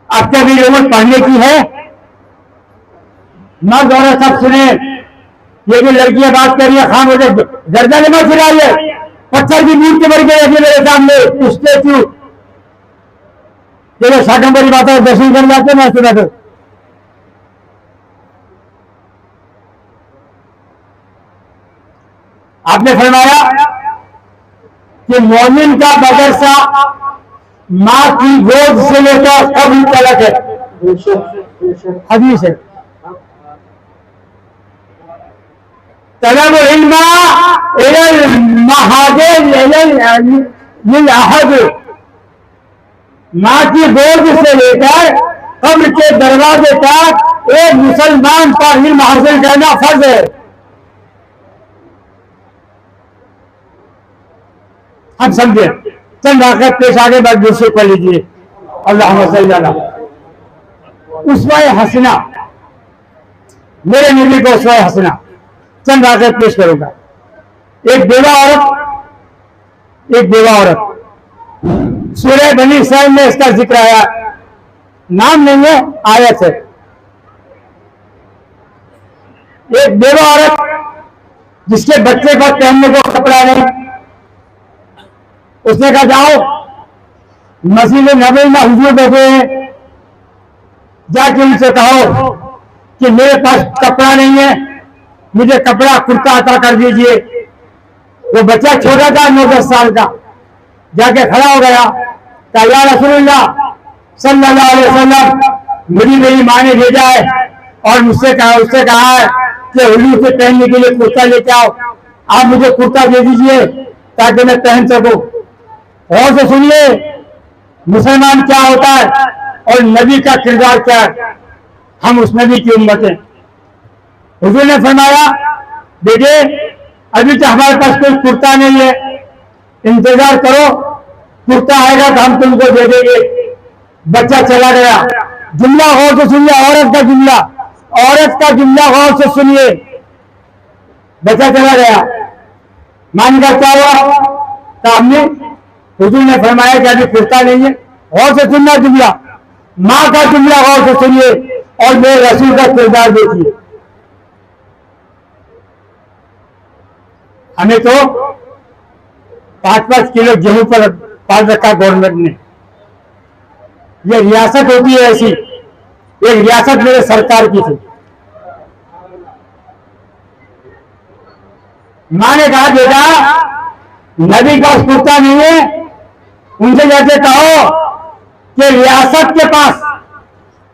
अब क्या मेरी उम्र पढ़ने की है? मर्द औरत सब सुने। ये जो लड़कियां बात कर रही है, खान मुझे गर्दन में फिराइए, पत्थर की नींद के मर गए मेरे सामने स्टेच्यू। चलो 60 नंबर की बात है, दर्शन कर जाते मैं सुना। तो आपने फरमाया कि मोमिन का मदरसा माँ की गोद से लेकर कब्र तक है। हदीस है। तलब इल्मा इलल महादिल लिल अहद, माँ की गोद से लेकर कब्र के दरवाजे तक एक मुसलमान पर इल्म हासिल करना फर्ज है। हम समझे। चंद आखिर पेश आगे बाद दूसरे पढ़ लीजिए। अल्लाहुम्मा सल्ली अला उस्वा हसना, मेरे नबी को उस्वा हसना। चंद आखिर पेश करूंगा। एक बेवा औरत सूरह बनी इसराइल में इसका जिक्र आया, नाम नहीं है, आयत है। एक बेवा औरत जिसके बच्चे को पहनने को कपड़ा नहीं, उसने कहा जाओ मस्जिद नबी में हुजूर बैठे हैं, जाके उनसे कहो कि मेरे पास कपड़ा नहीं है, मुझे कपड़ा कुर्ता अता कर दीजिए। वो बच्चा छोटा था, 9-10 साल का, जाके खड़ा हो गया। कहा या रसूलुल्लाह सल्लल्लाहु अलैहि वसल्लम, मुझे मेरी माँ ने भेजा है और उससे कहा है कि हुजूर से पहनने के लिए कुर्ता लेके आओ, आप मुझे कुर्ता दे दीजिए ताकि मैं पहन सकूं। और से सुनिए मुसलमान क्या होता है और नबी का किरदार क्या है। हम उस नबी की उम्मत हैं। हुजूर ने फरमाया बेटे अभी तो हमारे पास कोई कुर्ता नहीं है, इंतजार करो, कुर्ता आएगा तो हम तुमको दे देंगे। बच्चा चला गया। जुमला गौर से सुनिए, औरत का जुमला गौर से सुनिए। बच्चा चला गया। मान का क्या हुआ? तो हमने हुजूर ने फरमाया कि अभी कुर्ता नहीं है। और से सुनना जुमला, माँ का जुमला और से सुनिए और मेरे रसूल का किरदार देखिए। हमें तो 5-5 किलो गेहूं पर पाल रखा गवर्नमेंट ने। ये रियासत होती है ऐसी, एक रियासत मेरे सरकार की थी। मां ने कहा बेटा नबी का कुर्ता नहीं है, उनसे जैसे कहो कि रियासत के पास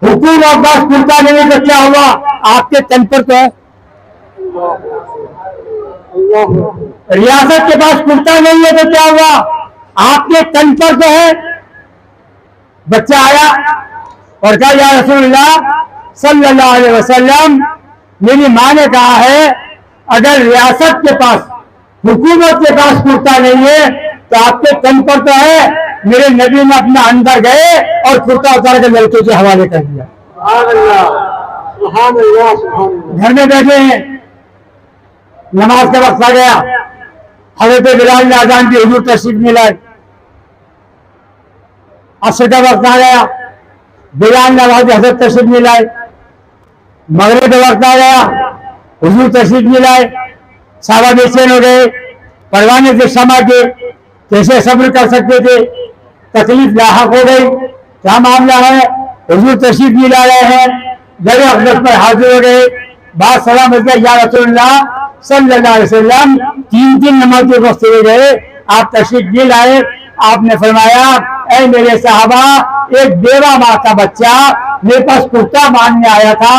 हुकूमत के पास कुर्ता नहीं है तो क्या हुआ? आपके तन पर तो है। रियासत के पास कुर्ता नहीं है तो क्या हुआ? आपके तन पर तो है। बच्चा आया और कहा या रसूलुल्लाह सल्लल्लाहु अलैहि वसल्लम, मेरी मां ने कहा है अगर रियासत के पास हुकूमत के पास कुर्ता नहीं है तो आपके तन पर तो है। मेरे नबी ने अपना अंदर गए और कुर्ता उतार के लड़के के हवाले कर दिया। घर में बैठे हैं, नमाज का वक्त आ गया, हज़रत बिलाल ने अज़ान की, हुजूर तशरीफ नहीं लाए। असर का वक्त आ गया, बिलाल ने आवाज हज़रत तशरीफ नहीं लाए। मगरिब का वक्त आ गया, हुजूर तशरीफ नहीं लाए। साहबा बेचैन हो गए, परवाने से क्षमा के कैसे सब्र कर सकते थे, तकलीफ लाहक हो गई, क्या मामला है? हुजूर तशरीफ नहीं ला रहे हैं। जब अक़दस पर हाजिर हो गए, बात सलाम हो गया, या रसूलुल्लाह सल्लल्लाहु अलैहि वसल्लम 3 नमाज के वक्त चले गए, आप तशरीफ नहीं लाए। आपने फरमाया ऐ मेरे साहबा, एक बेवा माँ का बच्चा मेरे पास कुर्ता मांगने आया था।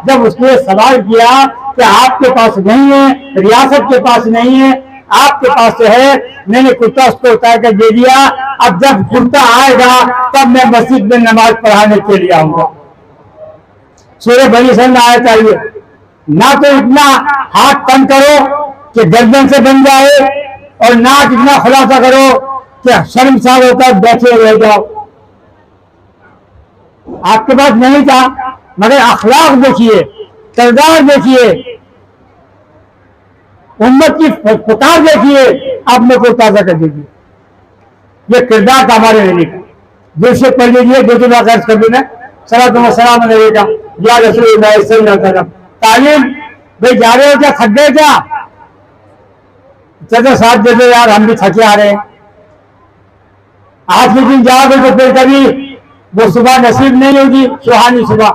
जब उसने सवाल किया कि आपके पास नहीं है, रियासत के पास नहीं है, आपके पास तो है, मैंने कुर्ता उसको उतार कर दे दिया। अब जब कुर्ता आएगा तब मैं मस्जिद में नमाज पढ़ाने के लिए आऊंगा। सूरह बनी सन आया चाहिए ना, तो इतना हाथ कम करो कि गर्दन से बन जाए और नाक इतना खुलासा करो कि शर्मसार होकर बैठे रह जाओ। आपके पास नहीं था मगर अखलाक देखिए, किरदार देखिए, उम्मत की पुकार देखिए, आप मेरे को ताजा कर दीजिए। ये किरदार का हमारे रहने का दिल से पढ़ लीजिए। दो दिन अर्ज कर देना सलात व सलाम अलैका या रसूलुल्लाह सल्लल्लाहु अलैहि वसल्लम। तालीम भाई जा रहे हो क्या? थक गए क्या? चलो साथ दे दो यार, हम भी थके आ रहे हैं। आज के दिन जाओगे तो फिर कभी वो सुबह नसीब नहीं होगी, सुहानी सुबह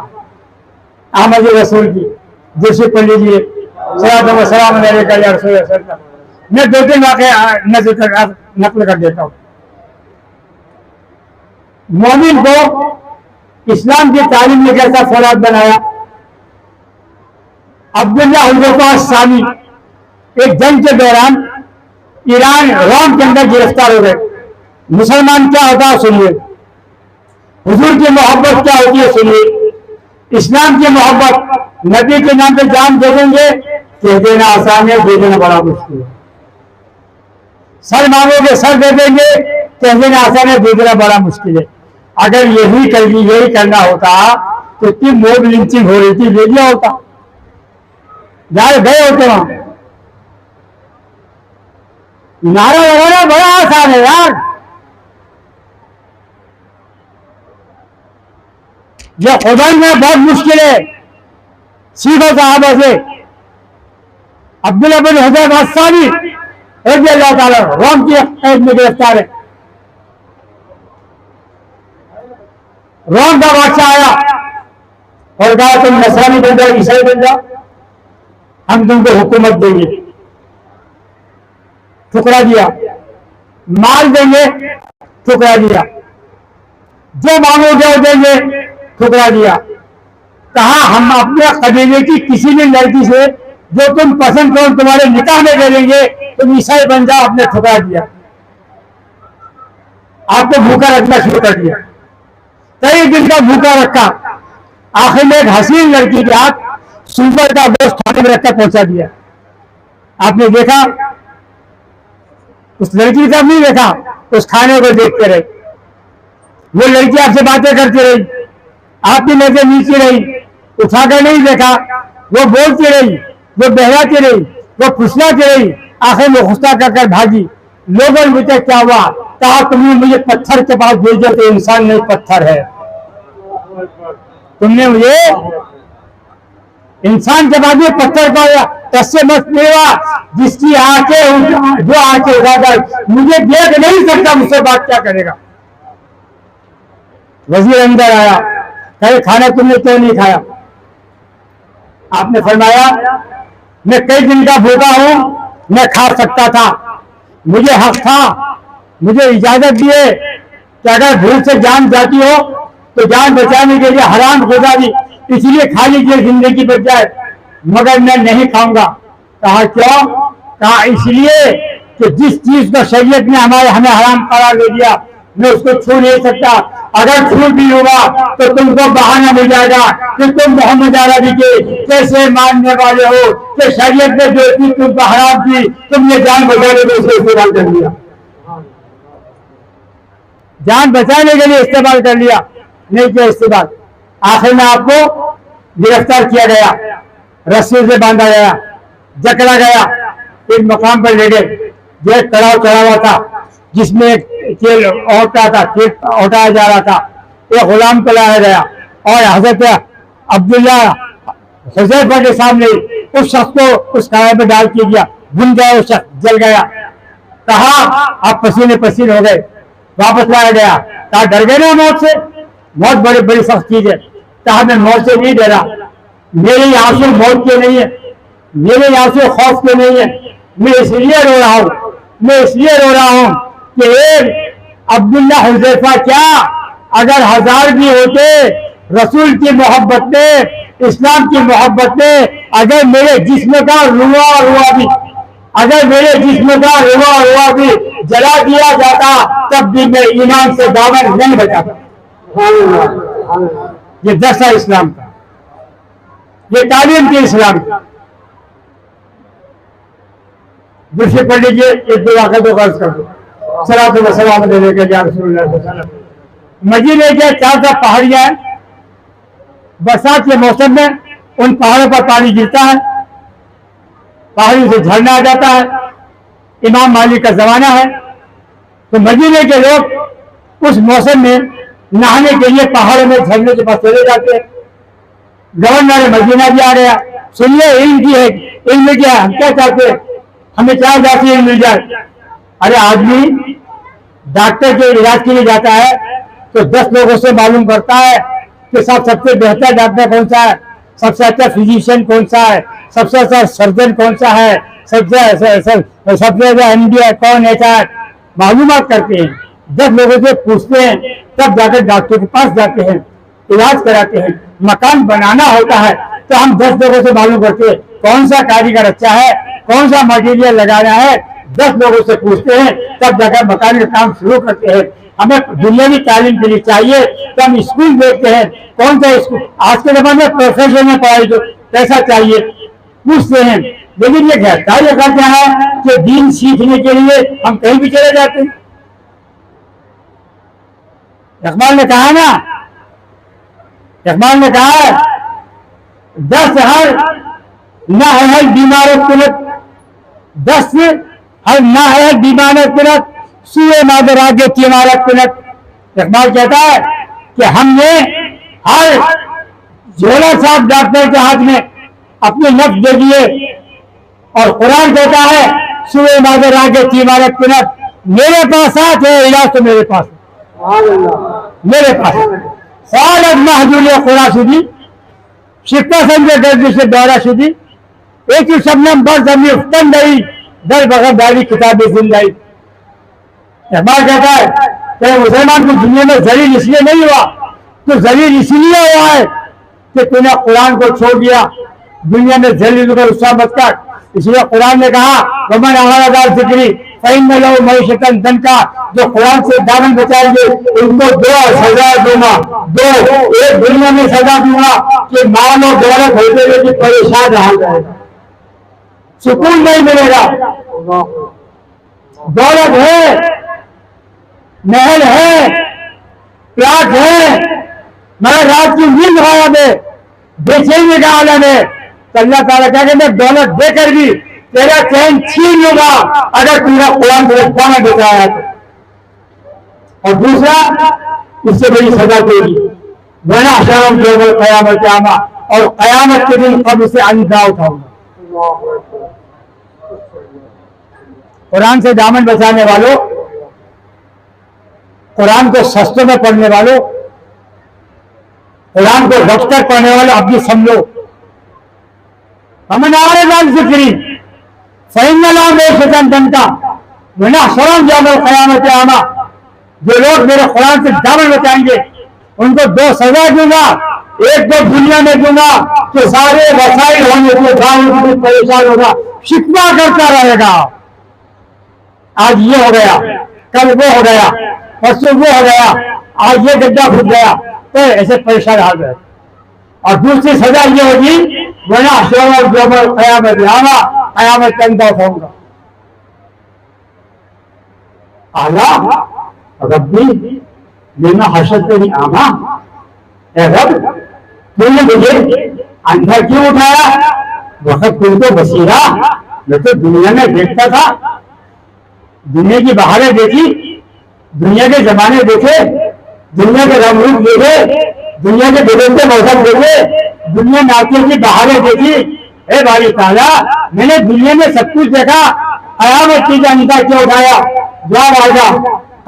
अहमद रसूल की। दिल से पढ़ लीजिए सलात व सलाम अलैका या रसूलुल्लाह सल्लल्लाहु अलैहि वसल्लम। मैं 2-3 वाक़या नकल कर देता हूँ। मोमिन को इस्लाम की तालीम ने कैसा फौलाद बनाया। अब्दुल्लाह हुज़ैफ़ा सानी एक जंग के दौरान ईरान रोम के अंदर गिरफ्तार हो गए। मुसलमान क्या होता है सुनिए, हुजूर की मोहब्बत क्या होती है सुनिए, इस्लाम की मोहब्बत। नबी के नाम पे जान दे देंगे, कह देना आसान है, दे देना बड़ा मुश्किल है। सर मांगोगे, सर दे देंगे, कह देना आसान है, दे देना बड़ा मुश्किल है। अगर यही करना होता तो इतनी मोब लिंचिंग हो रही थी, ले लिया होता, जाए गए होते वहां। नारा लगाना बड़ा आसान है यार, ये खुदा में बहुत मुश्किल है। सीखो साहबा से। अब्दुल्लाह बिन हुज़ैफ़ा सानी रज़ियल्लाहु ताला रोम की कैद में गिरफ्तार है। रोम का बादशाह आया और कहा तुम नसरानी बन जाओ, ईसाई बन जाओ, हम तुमको हुकूमत देंगे। ठुकरा दिया। माल देंगे, ठुकरा दिया। जो मांगोगे वो देंगे, ठुकरा दिया। कहा हम अपने कबीले की किसी भी लड़की से जो तुम पसंद करो तुम्हारे निकाह में ले लेंगे, तुम ईसाई बन जाओ। आपने ठुकरा दिया, आपको भूखा रखना शुरू कर दिया। कई दिन का भूखा रखा, आखिर में एक हसीन लड़की के हाथ सुपर का गोश्त खाने में रखकर पहुंचा दिया। आपने देखा, उस लड़की का नहीं देखा, उस खाने को देखते रहे। वो लड़की आपसे बातें करती रही, आपकी नजर नीचे रही, उठाकर नहीं देखा। वो बोलती रही, वो बहलाती रही, वो फुसलाती रही, आखिर में गुस्सा कर भागी। लोगों ने मुझे क्या हुआ, कहा तुमने मुझे पत्थर के पास भेजा तो इंसान नहीं पत्थर है, तुमने मुझे इंसान के बाद में पत्थर का तस्से मत लेवा, जिसकी आंखें जो आंखें उठाकर मुझे देख नहीं सकता, मुझसे बात क्या करेगा। वजीर अंदर आया, कहे खाना तुमने क्यों नहीं खाया। आपने फरमाया मैं कई दिन का भूखा हूं, मैं खा सकता था, मुझे हक था, मुझे इजाजत दिए कि अगर भूख से जान जाती हो तो जान बचाने के लिए हराम गुजा दी, इसलिए खा लीजिए जिंदगी बच जाए, मगर मैं नहीं खाऊंगा। कहा क्यों? कहा इसलिए कि जिस चीज को शरीयत ने हमें हराम करार दे दिया मैं उसको छू नहीं सकता। अगर छू भी होगा तो तुमको बहाना मिल जाएगा कि तुम मोहम्मद अरबी के कैसे मानने वाले हो कि शरीयत ने जो चीज तुमको हराम की तुमने जान बचाने के लिए इस्तेमाल कर लिया, जान बचाने के लिए इस्तेमाल कर लिया, नहीं किया इस्तेमाल। आखिर में आपको गिरफ्तार किया गया, रस्सी से बांधा गया, जकड़ा गया, एक मकाम पर ले गए, जो कड़ाव चढ़ा हुआ था जिसमें तेल उठाया जा रहा था, एक गुलाम को लाया गया और हजरत अब्दुल्ला हुज़ैफा के सामने उस शख्स को उस कड़ाई में डाल के दिया, भुन गया, उस शख्स जल गया। कहा आप पसीने पसीने हो गए, वापस लाया गया। कहा डर गए ना मौत से, बहुत बड़ी बड़ी सख्त चीज है। कहा मैं मौत से नहीं डरा, मेरे आंसू मौत के नहीं है, मेरे आंसू खौफ के नहीं है, मैं इसलिए रो रहा हूं, मैं इसलिए रो रहा हूं कि एक अब्दुल्ला हुज़ैफा क्या अगर 1000 भी होते, रसूल की मोहब्बत में, इस्लाम की मोहब्बत में अगर मेरे जिस्म का रुआ भी, अगर मेरे जिस्म का रुआ भी जला दिया जाता तब भी मैं ईमान से दामन नहीं बचाता। ये दर्स है इस्लाम का, ये तालीम थी इस्लाम की। दूसरे पढ़ लीजिए, एक दो वाक़े तो गर्ज कर दो। सलात व सलाम अलैका या रसूलुल्लाह सल्लल्लाहु अलैहि वसल्लम। मदीने के चार तरफ पहाड़ियां हैं, बरसात के मौसम में उन पहाड़ों पर पानी गिरता है, पहाड़ियों से झरना आ जाता है। इमाम मालिक का जमाना है, तो मदीने के लोग उस मौसम में नहाने के लिए पहाड़ों में झरने के पास चले जाते हैं। गवर्नर मदीना भी आ गया, सुनिए इल्म की है, इल्म क्या है, हम क्या चाहते हैं, हमें 4 जाती इल्म मिल जाए। अरे आदमी डॉक्टर के इलाज के लिए जाता है तो 10 लोगों से मालूम करता है कि सबसे बेहतर डॉक्टर कौन सा है, सबसे अच्छा फिजिशियन कौन सा है, सबसे अच्छा सर्जन कौन सा है, सबसे अच्छा एमडी कौन है, मालूमात करते हैं, 10 लोगों से पूछते हैं, तब जाकर डॉक्टर के पास जाते हैं, इलाज कराते हैं। मकान बनाना होता है तो हम 10 लोगों से मालूम करते हैं कौन सा कारीगर अच्छा है, कौन सा मटेरियल लगाना है, 10 लोगों से पूछते हैं, तब जाकर मकान का काम शुरू करते हैं। हमें दुनियावी तालीम के लिए चाहिए तो हम स्कूल देखते हैं, कौन सा स्कूल, आज के जमाने में प्रोफेशनल पढ़ाई जो पैसा चाहिए पूछते हैं। लेकिन ये गैरकार्य क्या है कि दीन सीखने के लिए हम कहीं भी चले जाते हैं। इकबाल ने कहा ना, इकबाल ने कहा 10 हर ना है बीमार कुलत, 10 हर ना है बीमार कुलत, सुए मादर आगे की इमारत कुलत। इकबाल कहता है कि हमने हर झोला साहब डॉक्टर के हाथ में अपने नफ्स दे दिए, और कुरान कहता है सुए मादर आगे की इमारत कुलत, मेरे पास हाथ है, इलाज तो मेरे पास, मेरे पास ख्वालत महजूल खुरा शुदी, शिक्का समझे गर्दी से दौरा शुदी, एक ही शबनम बस जमी उफ्तन गई, दर बगैर दारी किताबें जिंदाई। इकबाल कहता है कि मुसलमान को दुनिया में जलील इसलिए नहीं हुआ, तो जलील इसलिए हुआ है कि तूने कुरान को छोड़ दिया, दुनिया में जलील का उत्साह मत कर। इसलिए कुरान ने कहा वमन आवाज़ जिक्री फ़इन्न लहू मईशतन दंका, जो कुरान से दामन बचाएंगे उनको 2 सजा दूंगा, 2 एक दुनिया में सजा दूंगा कि माल और दौलत होते हुए भी परेशान रहा जाएगा, सुकून नहीं मिलेगा। दौलत है, महल है, प्लाट है, मगर रात की नींद गायब है, बेचैनी का आलम है। तो अल्लाह ताला कहेंगे मैं दौलत देकर भी तेरा चैन छीन लूंगा अगर तुमने कुरान से दामन बचाया तो। और दूसरा, इससे बड़ी सजा देगी वरना शर्म केवल कयामत आमा, और कयामत के दिन कब्र से अंधा उठाऊंगा। कुरान से दामन बचाने वालों, कुरान को सस्ते में पढ़ने वालों, कुरान को रखकर पढ़ने वालों, अब भी समझो हमने जिक्री फैनला में शतन जनता वरना शर्म केवल कयामत आमा। जो लोग मेरे कुरान से दामन बचाएंगे उनको दो सजा दूंगा। एक तो दुनिया में दूंगा कि सारे वसाइल होंगे तो गाँव परेशान होगा, शिकवा करता रहेगा, आज ये हो गया, कल वो हो गया, परसों वो हो गया, आज ये गड्ढा खुद गया, तो ऐसे परेशान हाल है। और दूसरी सजा ये होगी वरना शोर गोबर कयामत आमा, कयामत के अंदर होगा। आला रब्बी बिना हसद तेरी आमा, रब तूने मुझे अंधा क्यों उठाया, वक्त तुम तो बसीरा, मैं तो दुनिया में देखता था, दुनिया की बहारें देखी, दुनिया के जमाने देखे, दुनिया के रंग रूप देखे, दुनिया के बदलते मौसम देखे, दुनिया नाचे की बहारें देखी। ए बारी ताला, मैंने दुनिया में सब कुछ देखा, कयामत की अंधा क्यों उठाया। जवाब आएगा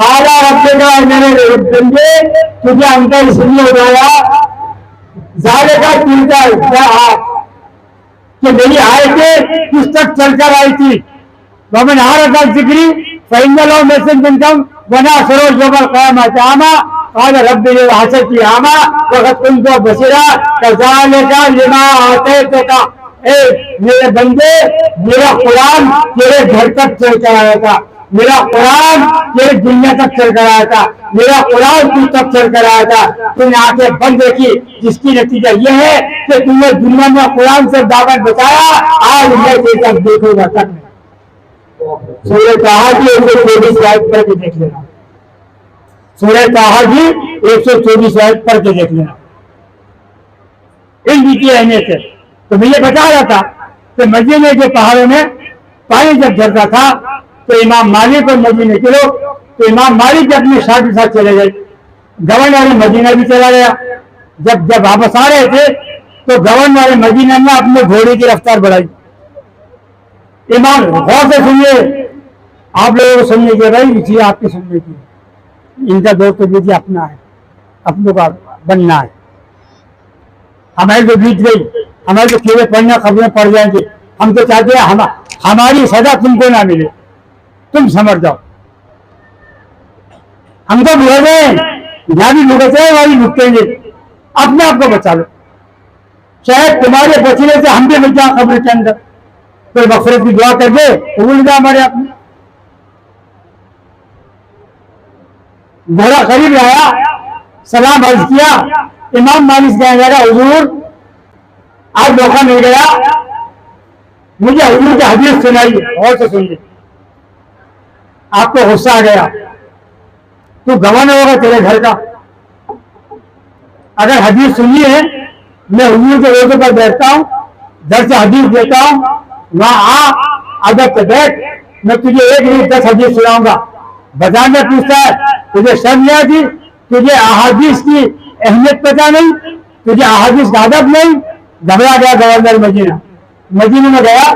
काला रखेगा मेरे बंदे, तुझे अंदर इसलिए उठाया जाले का चिंता कि मेरी आयतें किस तक चलकर आई थी। वमन हारा जिक्री फैंगलों में से जनकम बना सरोज जबर कयामत आमा, काल रब्बी हसद की आमा वक्त तुमको बसीरा कजाले का लिमा आते तो का। ए मेरे बंदे, मेरा कुरान तेरे घर तक चल कर आया था, मेरा कुरान तेरे दुनिया तक चल कर आया था, मेरा कुरान तू तक चल कर आया था, तुमने आंखें बंद रखी, जिसकी नतीजा यह है कि तुमने दुनिया में कुरान से दावत बचाया, आज मैं तक देखूंगा तक। सूरह ताहा की 124 आयत पढ़ के देख लेना, सूरह ताहा की 124 आयत पढ़ के देख लेना। इन की अहमियत है। तो मैं ये बता रहा था कि मदीने के पहाड़ों में पानी जब झरता था तो इमाम मालिक और मदीने के लोग, तो इमाम मालिक अपने साथ के साथ चले गए, गवर्नर मदीना भी चला गया। जब वापस आ रहे थे तो गवर्नर मदीना ने अपने घोड़े की रफ्तार बढ़ाई। इमाम गौर से सुनिए, आप लोगों को सुनने की भाई जी, आपकी सुनने की, इनका दौर तो विधि अपना है, अपनों का बनना है। हमारी जो बीत गई, हमारे जो केवल पढ़ना खबरें पढ़ जाएंगे, हम तो चाहते हैं हमारी सजा तुमको ना मिले, तुम समझ जाओ। हम तो बुढ़े गए, जहां भी भुगते हैं वहां भी भुगतेंगे, अपने आप को बचा लो। शायद तुम्हारे बचने से हम भी बच जाए खबर के अंदर, कोई मफरत की दुआ कर दे तो भूल जाए हमारे अपने। घोड़ा करीब आया, सलाम अर्ज किया, इमाम मालिक कहने लगा हुजूर आज मौका मिल गया, मुझे हुजूर की हदीस सुनाइए, और से सुनिए। आपको गुस्सा आ गया तो गवर्नर होगा तेरे घर का, अगर हदीस सुनी है, मैं हुजूर के रोज़े पर बैठता हूँ, दर से हदीस देता हूँ, वहां आ अदब से बैठ, मैं तुझे एक नहीं 10 हदीस सुनाऊंगा। बाजार में पूछता है तुझे शर्म नहीं आती, तुझे अहादीस की अहमियत पता नहीं, तुझे अहादीस का अदब नहीं। घबरा गया गवर्नर मदीने में गया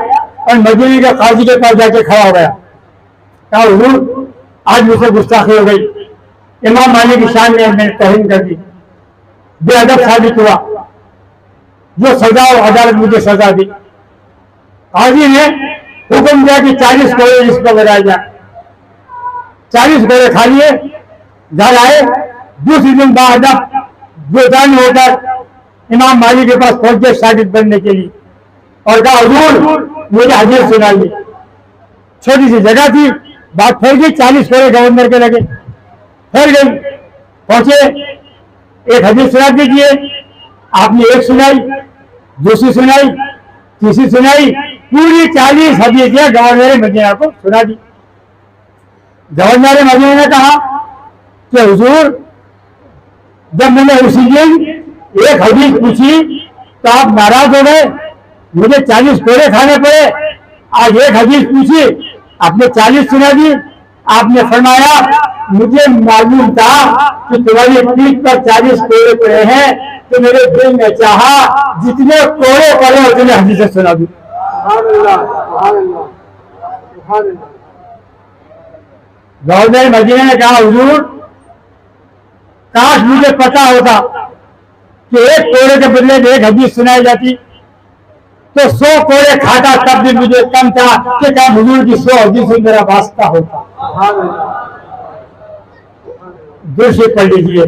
और मदीने के काजी के पास जाके खड़ा हो गया, कहा हुजूर आज मुझसे गुस्ताखी हो गई, इमाम मालिक की शान ने मैंने तौहीन कर दी, बेअदब साबित हुआ, जो सजा और अदालत मुझे सजा दी। काजी ने हुक्म दिया कि 40 घोड़े इस पर लगाए जाए। 40 घोड़े खा लिए, घर आए, दूसरे दिन बाअदब बेदान होकर इमाम मालिक के पास पहुंचे शागिर्द बनने के लिए और कहा हुजूर मुझे हदीस सुनाइए। छोटी सी जगह थी, बात फैल गई, 40 घोड़े गवर्नर के लगे, फैल गई। पहुंचे, एक हदीस सुना दीजिए। आपने एक सुनाई, दूसरी सुनाई, तीसरी सुनाई, पूरी 40 हदीसें गवर्नर मदीना को सुना दी। गवर्नर मदीना ने कहा कि हुजूर जब मैंने उसी दिन एक हदीस पूछी तो आप नाराज हो गए, मुझे 40 घोड़े खाने पड़े, आज एक हदीस पूछी, आपने 40 सुना दी। आपने फरमाया मुझे मालूम था कि तुम्हारी पीठ पर 40 कोड़े पड़े हैं, तो मेरे दिल में चाहा जितने कोड़े पड़े उतने हदीसें सुना दी। गवर्नर मदीना ने कहा हुजूर काश मुझे पता होता कि एक कोड़े के बदले में एक हदीस सुनाई जाती तो 100 कोड़े खाता, तब भी मुझे कम था कि क्या हुजूर की 100 हदीस से मेरा वास्ता होता। दूर से पढ़ लीजिए।